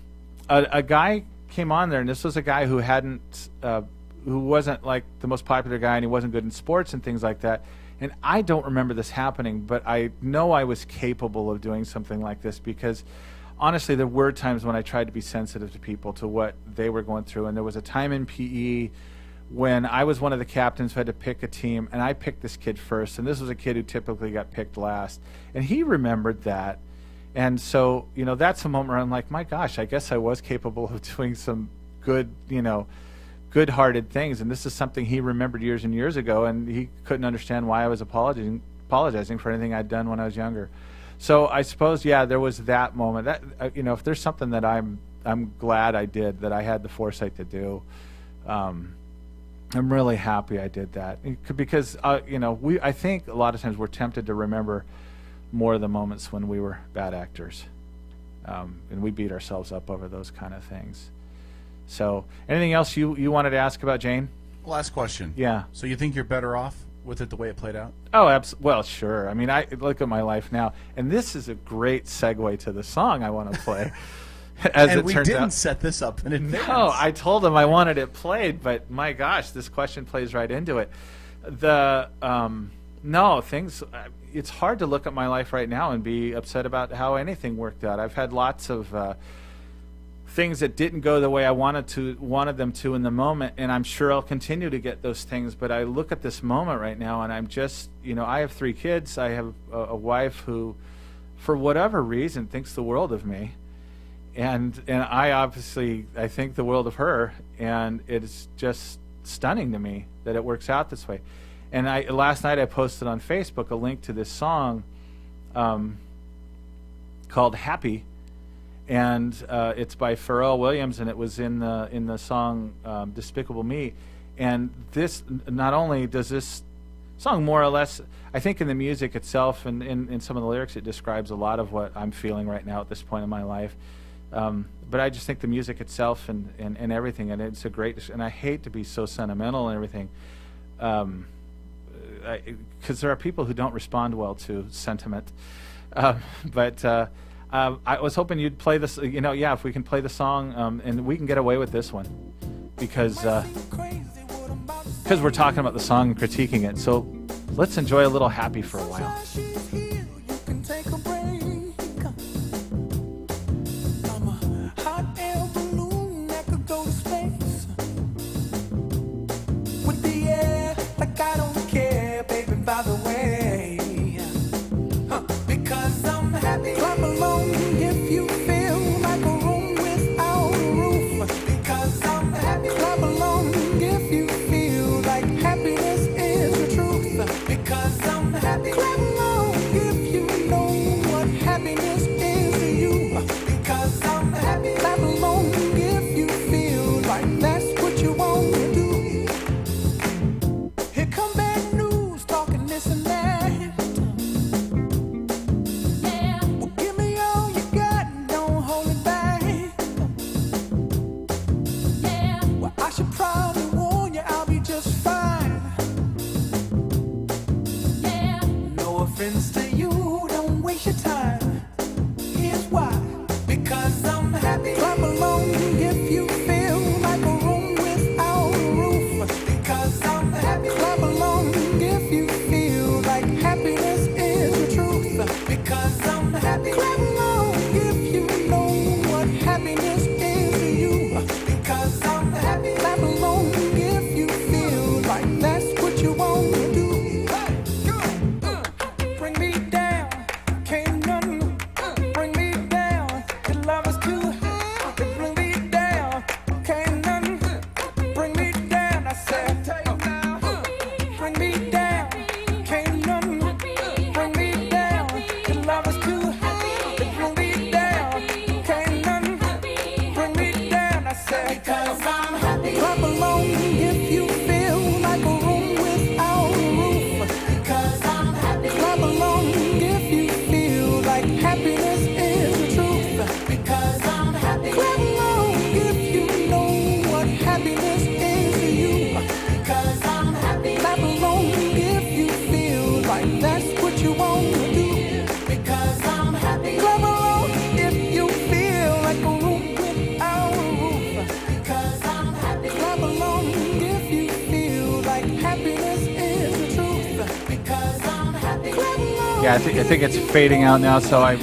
a guy came on there, and this was a guy who who wasn't like the most popular guy, and he wasn't good in sports and things like that. And I don't remember this happening, but I know I was capable of doing something like this, because honestly, there were times when I tried to be sensitive to people, to what they were going through. And there was a time in PE when I was one of the captains who had to pick a team, and I picked this kid first, and this was a kid who typically got picked last. And he remembered that. And so, you know, that's a moment where I'm like, my gosh, I guess I was capable of doing some good, you know, good-hearted things. And this is something he remembered years and years ago, and he couldn't understand why I was apologizing for anything I'd done when I was younger. So I suppose, yeah, there was that moment. That you know, if there's something that I'm glad I did, that I had the foresight to do, I'm really happy I did that, because you know, I think a lot of times we're tempted to remember more of the moments when we were bad actors, and we beat ourselves up over those kind of things. So, anything else you wanted to ask about Jane? Last question. Yeah. So you think you're better off with it the way it played out? Oh, well, sure. I mean, I look at my life now, and this is a great segue to the song I want to play. And we didn't set this up in advance. No, I told him I wanted it played, but my gosh, this question plays right into it. It's hard to look at my life right now and be upset about how anything worked out. I've had lots of things that didn't go the way I wanted them to in the moment, and I'm sure I'll continue to get those things. But I look at this moment right now, and I'm just, you know, I have 3 kids. I have a wife who, for whatever reason, thinks the world of me, and I think the world of her, and it's just stunning to me that it works out this way. And last night I posted on Facebook a link to this song called "Happy," and it's by Pharrell Williams, and it was in the song "Despicable Me." And this, not only does this song more or less, I think in the music itself and in some of the lyrics, it describes a lot of what I'm feeling right now at this point in my life. But I just think the music itself and everything, and it's a great, and I hate to be so sentimental and everything, because there are people who don't respond well to sentiment. But I was hoping you'd play this, you know, yeah, if we can play the song, and we can get away with this one, because we're talking about the song and critiquing it. So let's enjoy a little "Happy" for a while. Because I'm happy. Clap along. happiness is the truth. Because I'm happy. Clap along if you know what happiness is to you. Because I'm happy. Clap along if you feel like that's what you want to do. Because I'm happy. Clap along if you feel like a room without a roof. Because I'm happy. Clap along if you feel like happiness is the truth. Because I'm happy. Clap along. Yeah, I think it's fading out now, so I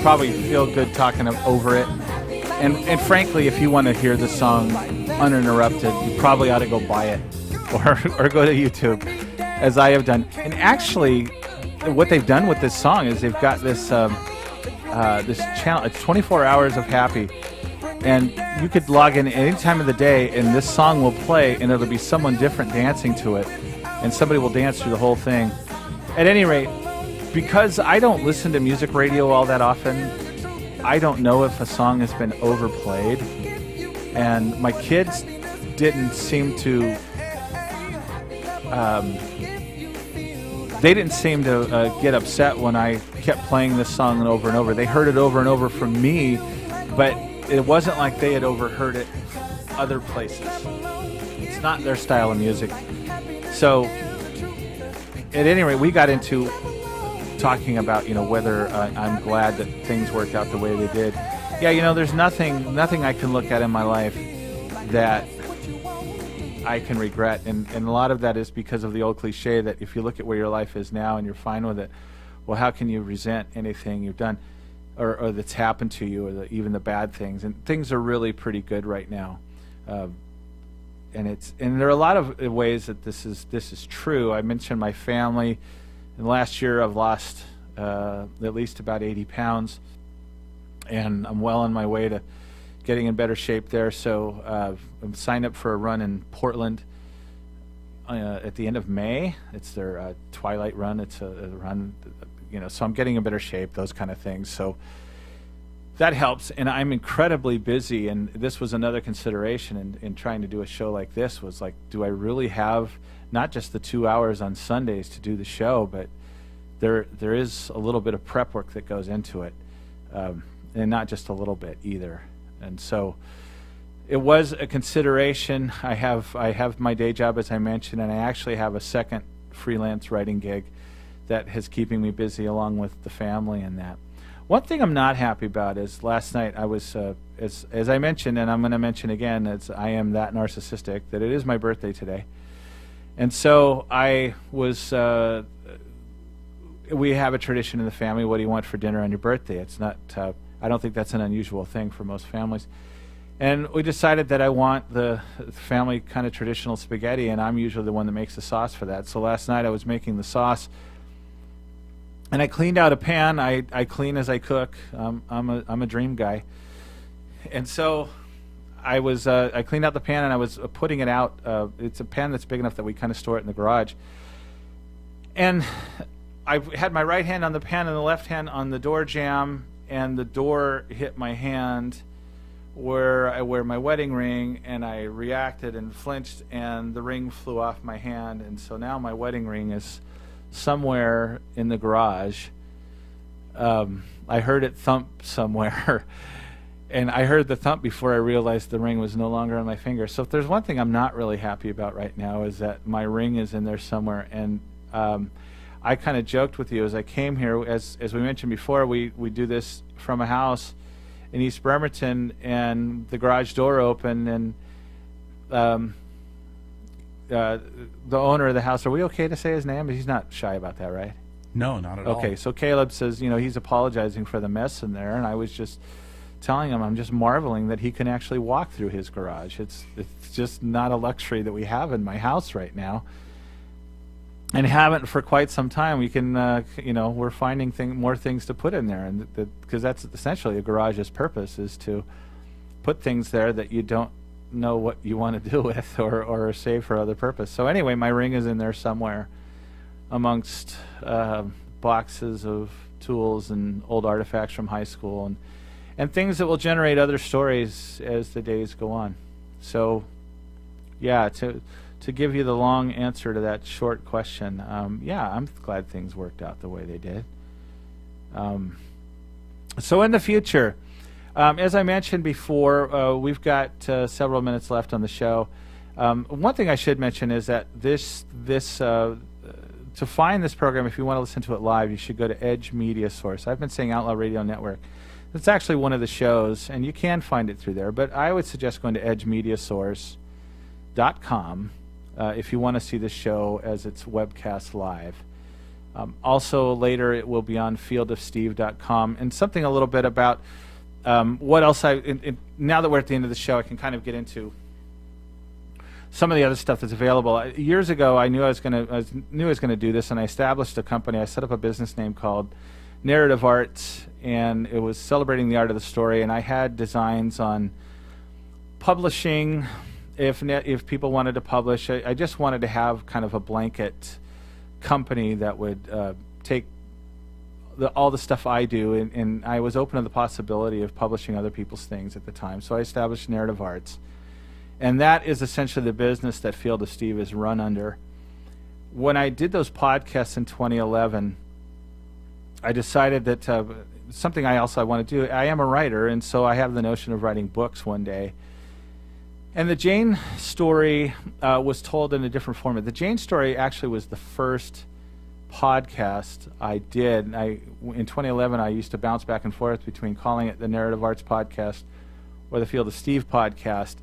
probably feel good talking over it. And frankly, if you want to hear the song uninterrupted, you probably ought to go buy it or go to YouTube, as I have done. And actually, what they've done with this song is they've got this this channel. It's 24 hours of happy, and you could log in any time of the day, and this song will play, and it'll be someone different dancing to it, and somebody will dance through the whole thing. At any rate, because I don't listen to music radio all that often, I don't know if a song has been overplayed, and my kids didn't seem to get upset when I kept playing this song over and over. They heard it over and over from me, but it wasn't like they had overheard it other places. It's not their style of music. So at any rate, we got into talking about, whether I'm glad that things worked out the way they did. Yeah, there's nothing I can look at in my life that I can regret, and a lot of that is because of the old cliche that if you look at where your life is now and you're fine with it, well, how can you resent anything you've done or that's happened to you, or even the bad things? And things are really pretty good right now, and there are a lot of ways that this is true. I mentioned my family. In the last year, I've lost at least about 80 pounds, and I'm well on my way to getting in better shape there. So I'm signed up for a run in Portland at the end of May. It's their Twilight Run. It's a run, so I'm getting in better shape, those kind of things. So that helps, and I'm incredibly busy, and this was another consideration in trying to do a show like this, was like, do I really have not just the 2 hours on Sundays to do the show, but there is a little bit of prep work that goes into it, and not just a little bit either. And so it was a consideration. I have my day job, as I mentioned, and I actually have a second freelance writing gig that is keeping me busy along with the family and that. One thing I'm not happy about is last night I was, as I mentioned, and I'm going to mention again, as I am that narcissistic, that it is my birthday today. And so I was, we have a tradition in the family, what do you want for dinner on your birthday? It's not, I don't think that's an unusual thing for most families. And we decided that I want the family kind of traditional spaghetti, and I'm usually the one that makes the sauce for that. So last night I was making the sauce, and I cleaned out a pan. I clean as I cook. I'm a dream guy. And so I cleaned out the pan, and I was putting it out. It's a pan that's big enough that we kind of store it in the garage. And I had my right hand on the pan and the left hand on the door jamb, and the door hit my hand where I wear my wedding ring, and I reacted and flinched, and the ring flew off my hand. And so now my wedding ring is somewhere in the garage. I heard it thump somewhere. And I heard the thump before I realized the ring was no longer on my finger. So if there's one thing I'm not really happy about right now, is that my ring is in there somewhere. And I kind of joked with you as I came here, as we mentioned before, we do this from a house in East Bremerton, and the garage door opened, and the owner of the house, are we okay to say his name? He's not shy about that, right? No, not at all. Okay, so Caleb says, he's apologizing for the mess in there, and I was just telling him I'm just marveling that he can actually walk through his garage. It's just not a luxury that we have in my house right now, and haven't for quite some time. We can, we're finding more things to put in there, and because that's essentially a garage's purpose, is to put things there that you don't know what you want to do with or save for other purpose. So anyway, my ring is in there somewhere amongst boxes of tools and old artifacts from high school, and things that will generate other stories as the days go on. So yeah, to give you the long answer to that short question, yeah, I'm glad things worked out the way they did. So in the future, as I mentioned before, we've got several minutes left on the show. One thing I should mention is that to find this program, if you want to listen to it live, you should go to Edge Media Source. I've been saying Outlaw Radio Network. It's actually one of the shows, and you can find it through there. But I would suggest going to edgemediasource.com if you want to see the show as it's webcast live. Also, later it will be on fieldofsteve.com. And something a little bit about what else now that we're at the end of the show, I can kind of get into some of the other stuff that's available. Years ago, I knew I was going to do this, and I established a company. I set up a business name called Narrative Arts, and it was celebrating the art of the story. And I had designs on publishing, if people wanted to publish. I just wanted to have kind of a blanket company that would take all the stuff I do, and I was open to the possibility of publishing other people's things at the time. So I established Narrative Arts. And that is essentially the business that Field of Steve is run under. When I did those podcasts in 2011, I decided that something I want to do, I am a writer, and so I have the notion of writing books one day. And the Jane story was told in a different format. The Jane story actually was the first podcast I did. In 2011, I used to bounce back and forth between calling it the Narrative Arts Podcast or the Field of Steve Podcast.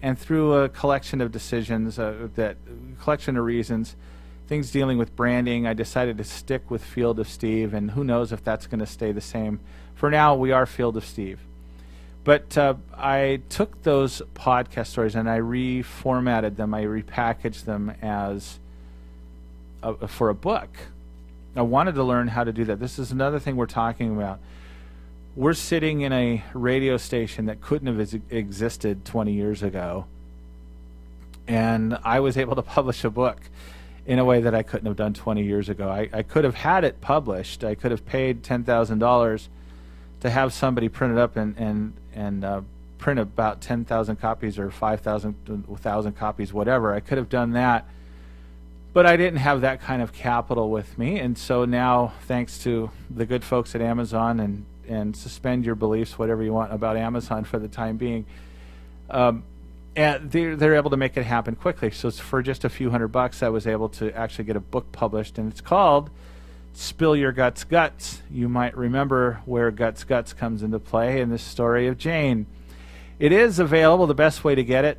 And through a collection of decisions, collection of reasons, things dealing with branding, I decided to stick with Field of Steve, and who knows if that's going to stay the same. For now, we are Field of Steve. But I took those podcast stories and I reformatted them, I repackaged them as for a book. I wanted to learn how to do that. This is another thing we're talking about. We're sitting in a radio station that couldn't have existed 20 years ago, and I was able to publish a book in a way that I couldn't have done 20 years ago. I could have had it published. I could have paid $10,000 to have somebody print it up and print about 10,000 copies or 1,000 copies, whatever. I could have done that, but I didn't have that kind of capital with me, and so now, thanks to the good folks at Amazon, and suspend your beliefs, whatever you want about Amazon for the time being, and they're able to make it happen quickly. So for just a few $100, I was able to actually get a book published, and it's called Spill Your Guts Guts. You might remember where Guts Guts comes into play in this story of Jane. It is available. The best way to get it,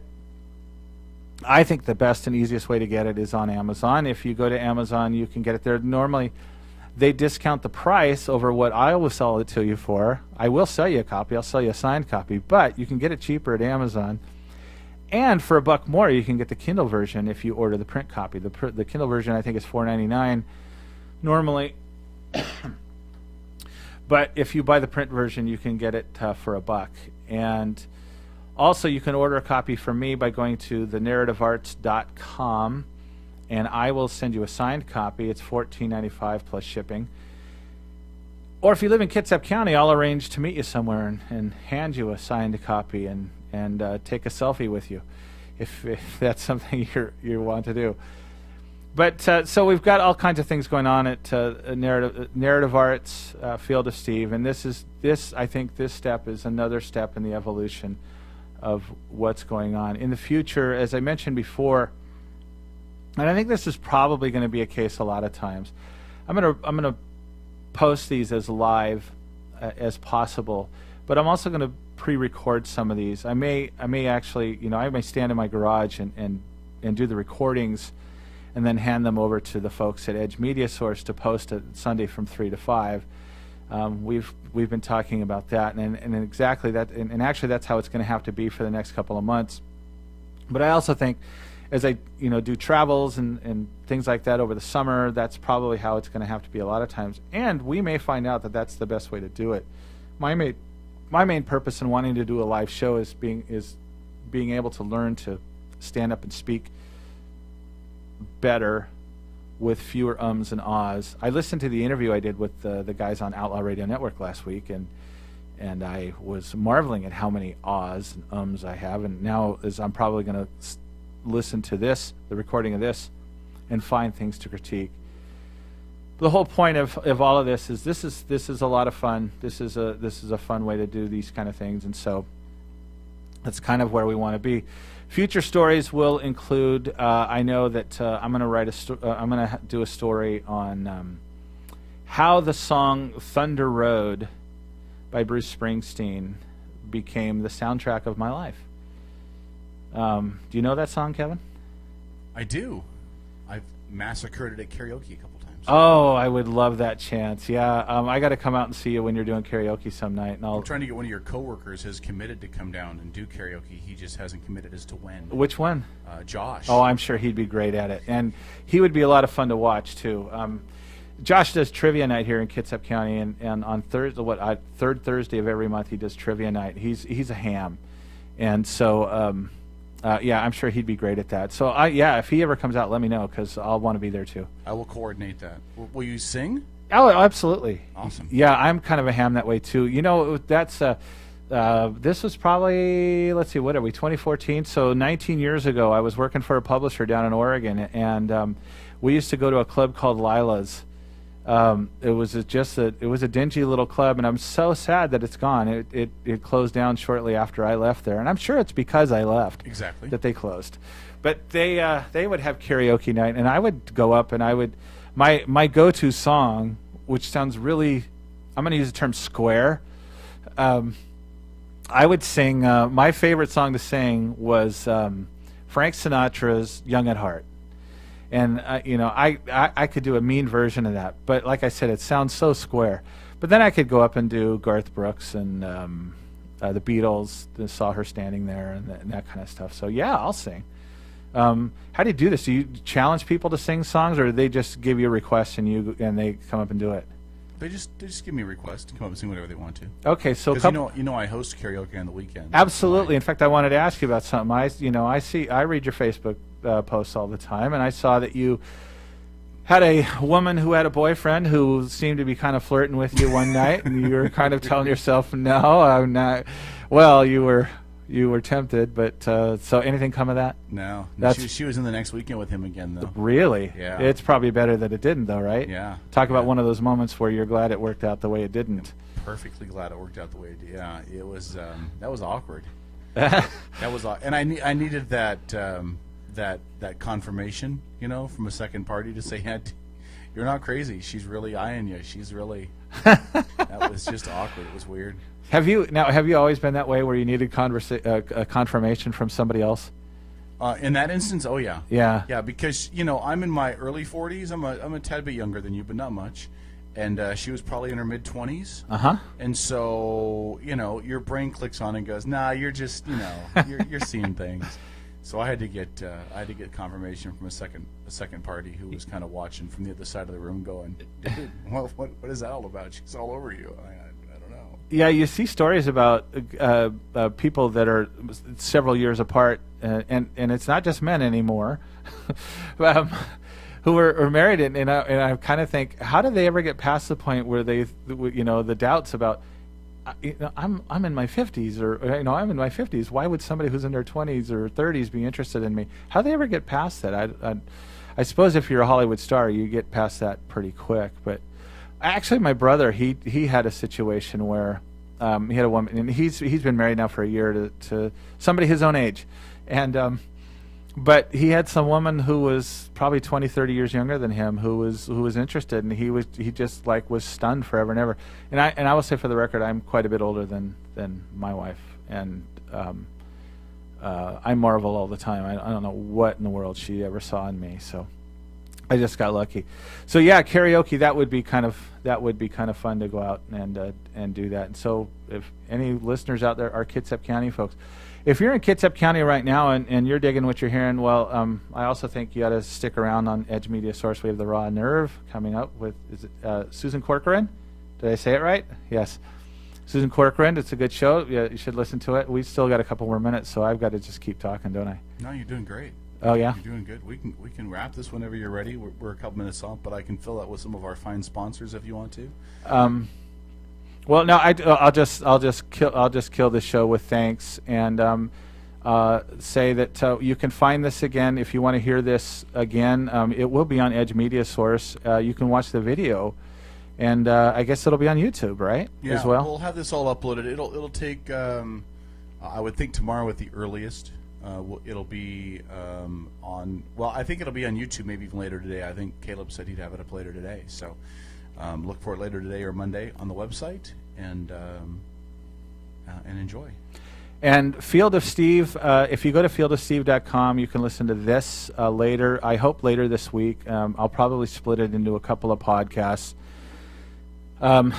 I think the best and easiest way to get it is on Amazon. If you go to Amazon, you can get it there. Normally, they discount the price over what I will sell it to you for. I will sell you a copy. I'll sell you a signed copy, but you can get it cheaper at Amazon. And for $1 more, you can get the Kindle version if you order the print copy. The Kindle version, I think, is $4.99 normally. But if you buy the print version, you can get it for $1. And also, you can order a copy from me by going to thenarrativearts.com. And I will send you a signed copy. It's $14.95 plus shipping. Or if you live in Kitsap County, I'll arrange to meet you somewhere and hand you a signed copy and take a selfie with you, if that's something you want to do. But so we've got all kinds of things going on at Narrative Arts, Field of Steve, and I think this step is another step in the evolution of what's going on in the future. As I mentioned before, and I think this is probably going to be a case a lot of times, I'm gonna post these as live as possible, but I'm also going to pre-record some of these. I may actually, I may stand in my garage and do the recordings, and then hand them over to the folks at Edge Media Source to post it Sunday from 3 to 5. We've been talking about that, and exactly that, and actually that's how it's going to have to be for the next couple of months. But I also think, as I do travels and things like that over the summer, that's probably how it's going to have to be a lot of times. And we may find out that that's the best way to do it. My main purpose in wanting to do a live show is being able to learn to stand up and speak better with fewer ums and ahs. I listened to the interview I did with the guys on Outlaw Radio Network last week, and I was marveling at how many ahs and ums I have. And now, as I'm probably going to listen to the recording of this, and find things to critique. the whole point of all of this is a lot of fun. This is a fun way to do these kind of things, and so that's kind of where we want to be. Future stories will include. I know that I'm going to write I'm going to do a story on how the song "Thunder Road" by Bruce Springsteen became the soundtrack of my life. Do you know that song, Kevin? I do. I've massacred it at karaoke a couple times. Oh, I would love that chance. Yeah, I got to come out and see you when you're doing karaoke some night. And I'm trying to get one of your coworkers has committed to come down and do karaoke. He just hasn't committed as to when. Which one? Josh. Oh, I'm sure he'd be great at it, and he would be a lot of fun to watch too. Josh does trivia night here in Kitsap County, and on Thursday, third Thursday of every month, he does trivia night. He's a ham, and so yeah, I'm sure he'd be great at that. So yeah, if he ever comes out, let me know because I'll want to be there too. I will coordinate that. Will you sing? Oh, absolutely. Awesome. Yeah, I'm kind of a ham that way too. You know, that's this was probably, let's see, what are we, 2014? So 19 years ago, I was working for a publisher down in Oregon, and we used to go to a club called Lila's. It was a dingy little club, and I'm so sad that it's gone. It closed down shortly after I left there, and I'm sure it's because I left. Exactly. That they closed. But they would have karaoke night, and I would go up and I would my go-to song, which sounds really, I'm going to use the term square. I would sing, my favorite song to sing was Frank Sinatra's "Young at Heart." And, you know, I could do a mean version of that. But like I said, it sounds so square. But then I could go up and do Garth Brooks and the Beatles, Saw Her Standing There, and that kind of stuff. So, yeah, I'll sing. How do you do this? Do you challenge people to sing songs, or do they just give you a request and they come up and do it? They just give me a request to come up and sing whatever they want to. Okay, so you know I host karaoke on the weekend. Absolutely. In fact, I wanted to ask you about something. I read your Facebook posts all the time, and I saw that you had a woman who had a boyfriend who seemed to be kind of flirting with you one night, and you were kind of telling yourself, "No, I'm not." Well, you were tempted, but so anything come of that? No. She was in the next weekend with him again, though. Really? Yeah. It's probably better that it didn't, though, right? Yeah. Talk about one of those moments where you're glad it worked out the way it didn't. Perfectly glad it worked out the way it did. Yeah, it was. That was awkward. That was, and I needed that confirmation, you know, from a second party to say, yeah, you're not crazy. She's really eyeing you. She's really. That was just awkward. It was weird. Have you always been that way where you needed a confirmation from somebody else? In that instance, oh yeah. Yeah. Because you know I'm in my early 40s. I'm a tad bit younger than you, but not much. And she was probably in her mid 20s. And so you know your brain clicks on and goes, nah, you're just you're seeing things. So I had to get confirmation from a second party who was kind of watching from the other side of the room, going, dude, what is that all about? She's all over you. I don't know. Yeah, you see stories about people that are several years apart, and it's not just men anymore, who are married, and I kind of think, how do they ever get past the point where they, you know, the doubts about, I'm in my 50s, or you know, I'm in my 50s. Why would somebody who's in their 20s or 30s be interested in me? How do they ever get past that? I suppose if you're a Hollywood star, you get past that pretty quick. But actually, my brother, he had a situation where he had a woman, and he's been married now for a year to somebody his own age, and but he had some woman who was probably 20, 30 years younger than him who was interested, and he just like was stunned forever and ever. And I will say for the record, I'm quite a bit older than my wife, and I marvel all the time. I don't know what in the world she ever saw in me, so I just got lucky. So yeah, karaoke, that would be kind of fun to go out and do that. And so if any listeners out there are Kitsap County folks, if you're in Kitsap County right now and you're digging what you're hearing, well, I also think you ought to stick around on Edge Media Source. We have The Raw Nerve coming up with Susan Corcoran. Did I say it right? Yes. Susan Corcoran. It's a good show. Yeah, you should listen to it. We've still got a couple more minutes, so I've got to just keep talking, don't I? No, you're doing great. Oh, yeah? You're doing good. We can wrap this whenever you're ready. We're a couple minutes off, but I can fill that with some of our fine sponsors if you want to. Well, no, I'll just kill the show with thanks, and say that you can find this again if you want to hear this again. It will be on Edge Media Source. You can watch the video, and I guess it'll be on YouTube, right? Yeah, as well. We'll have this all uploaded. It'll take I would think tomorrow at the earliest. It'll be on. Well, I think it'll be on YouTube maybe even later today. I think Caleb said he'd have it up later today. So look for it later today or Monday on the website, and enjoy. And Field of Steve, if you go to fieldofsteve.com, you can listen to this later. I hope later this week. I'll probably split it into a couple of podcasts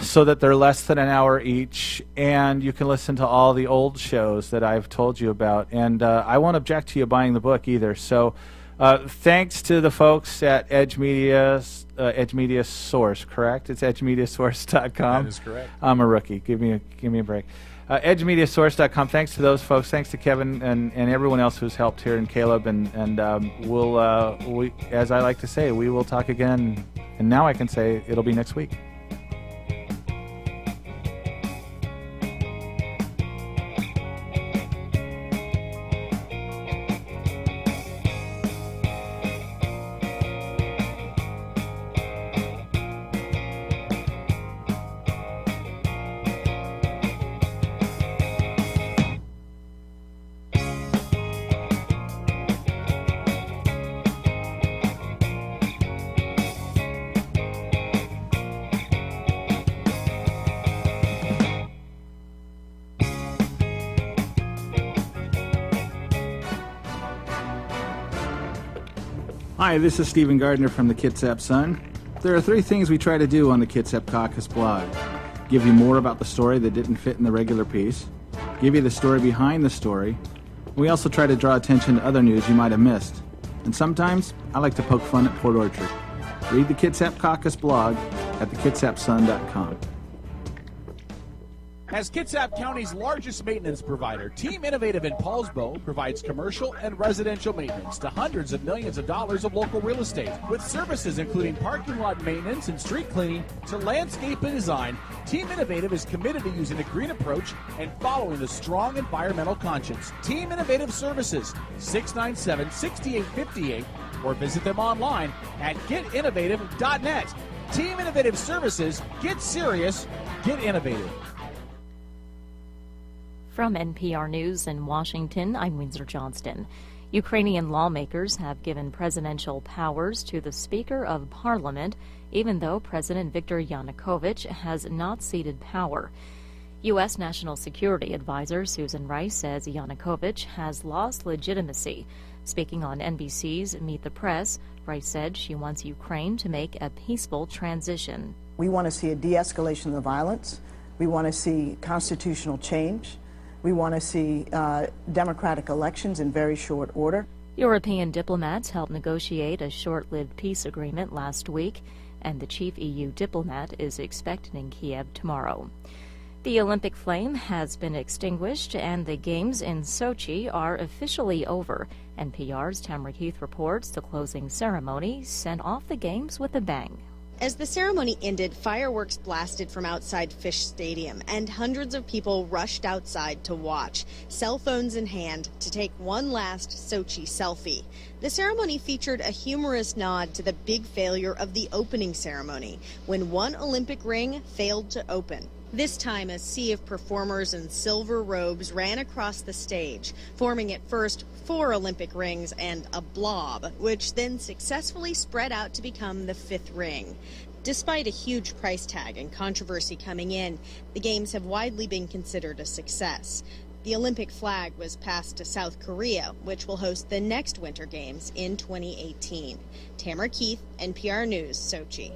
so that they're less than an hour each. And you can listen to all the old shows that I've told you about. And I won't object to you buying the book either. So thanks to the folks at Edge Media Source, correct? It's edgemediasource.com. That is correct. I'm a rookie. Give me a break. EdgeMediaSource.com. Thanks to those folks. Thanks to Kevin and everyone else who's helped here, and Caleb. And we'll, as I like to say, we will talk again. And now I can say it'll be next week. Hi, this is Stephen Gardner from the Kitsap Sun. There are 3 things we try to do on the Kitsap Caucus blog. Give you more about the story that didn't fit in the regular piece, give you the story behind the story. We also try to draw attention to other news you might have missed. And sometimes, I like to poke fun at Port Orchard. Read the Kitsap Caucus blog at thekitsapsun.com. As Kitsap County's largest maintenance provider, Team Innovative in Paulsbo provides commercial and residential maintenance to hundreds of millions of dollars of local real estate. With services including parking lot maintenance and street cleaning to landscape and design, Team Innovative is committed to using a green approach and following the strong environmental conscience. Team Innovative Services, 697-6858, or visit them online at getinnovative.net. Team Innovative Services, get serious, get innovative. From NPR News in Washington, I'm Windsor Johnston. Ukrainian lawmakers have given presidential powers to the Speaker of Parliament, even though President Viktor Yanukovych has not ceded power. U.S. National Security Advisor Susan Rice says Yanukovych has lost legitimacy. Speaking on NBC's Meet the Press, Rice said she wants Ukraine to make a peaceful transition. We want to see a de-escalation of the violence. We want to see constitutional change. We want to see democratic elections in very short order. European diplomats helped negotiate a short-lived peace agreement last week, and the chief EU diplomat is expected in Kiev tomorrow. The Olympic flame has been extinguished, and the Games in Sochi are officially over. NPR's Tamara Keith reports the closing ceremony sent off the Games with a bang. As the ceremony ended, fireworks blasted from outside Fish Stadium, and hundreds of people rushed outside to watch, cell phones in hand, to take one last Sochi selfie. The ceremony featured a humorous nod to the big failure of the opening ceremony, when one Olympic ring failed to open. This time, a sea of performers in silver robes ran across the stage, forming at first 4 Olympic rings and a blob, which then successfully spread out to become the 5th ring. Despite a huge price tag and controversy coming in, the Games have widely been considered a success. The Olympic flag was passed to South Korea, which will host the next Winter Games in 2018. Tamara Keith, NPR News, Sochi.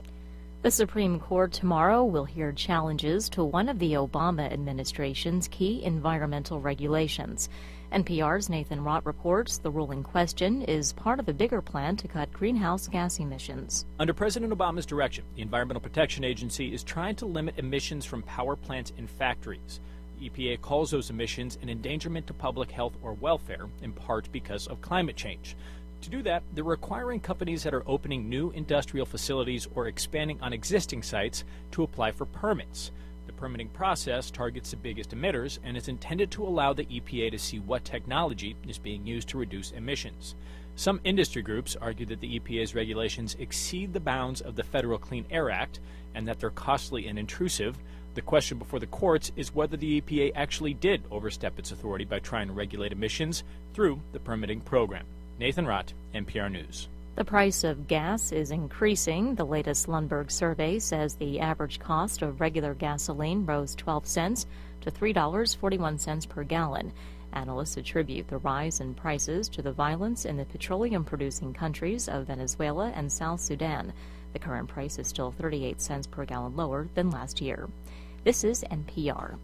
The Supreme Court tomorrow will hear challenges to one of the Obama administration's key environmental regulations. NPR's Nathan Rott reports the ruling question is part of a bigger plan to cut greenhouse gas emissions. Under President Obama's direction, the Environmental Protection Agency is trying to limit emissions from power plants and factories. The EPA calls those emissions an endangerment to public health or welfare, in part because of climate change. To do that, they're requiring companies that are opening new industrial facilities or expanding on existing sites to apply for permits. The permitting process targets the biggest emitters and is intended to allow the EPA to see what technology is being used to reduce emissions. Some industry groups argue that the EPA's regulations exceed the bounds of the Federal Clean Air Act and that they're costly and intrusive. The question before the courts is whether the EPA actually did overstep its authority by trying to regulate emissions through the permitting program. Nathan Rott, NPR News. The price of gas is increasing. The latest Lundberg survey says the average cost of regular gasoline rose 12 cents to $3.41 per gallon. Analysts attribute the rise in prices to the violence in the petroleum-producing countries of Venezuela and South Sudan. The current price is still 38 cents per gallon lower than last year. This is NPR.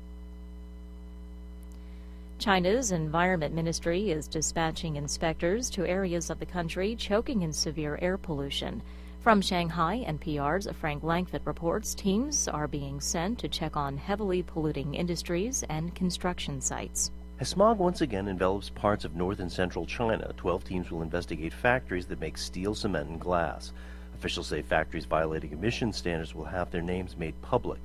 China's Environment Ministry is dispatching inspectors to areas of the country choking in severe air pollution. From Shanghai, NPR's Frank Langfitt reports teams are being sent to check on heavily polluting industries and construction sites. As smog once again envelops parts of north and central China, 12 teams will investigate factories that make steel, cement, and glass. Officials say factories violating emission standards will have their names made public.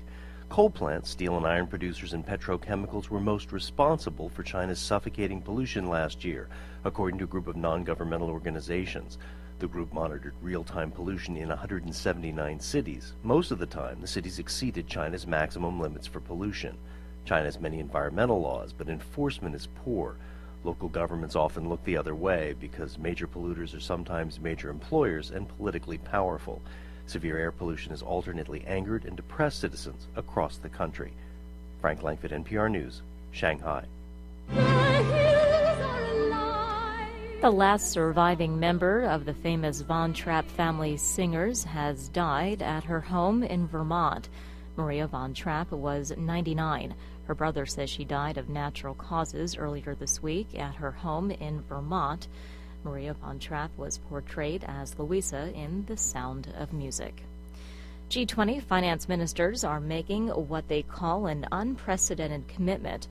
Coal plants, steel and iron producers, and petrochemicals were most responsible for China's suffocating pollution last year, according to a group of non-governmental organizations. The group monitored real-time pollution in 179 cities. Most of the time, the cities exceeded China's maximum limits for pollution. China has many environmental laws, but enforcement is poor. Local governments often look the other way because major polluters are sometimes major employers and politically powerful. Severe air pollution has alternately angered and depressed citizens across the country. Frank Langfitt, NPR News, Shanghai. The last surviving member of the famous Von Trapp family singers has died at her home in Vermont. Maria Von Trapp was 99. Her brother says she died of natural causes earlier this week at her home in Vermont. Maria Von Trapp was portrayed as Louisa in The Sound of Music. G20 finance ministers are making what they call an unprecedented commitment.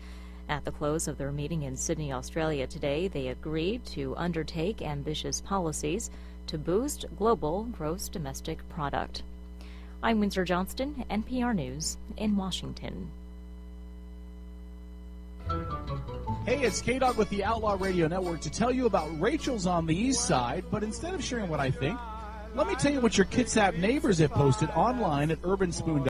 At the close of their meeting in Sydney, Australia today, they agreed to undertake ambitious policies to boost global gross domestic product. I'm Windsor Johnston, NPR News in Washington. Hey, it's K-Dog with the Outlaw Radio Network to tell you about Rachel's on the East Side, but instead of sharing what I think, let me tell you what your Kitsap neighbors have posted online at urbanspoon.com.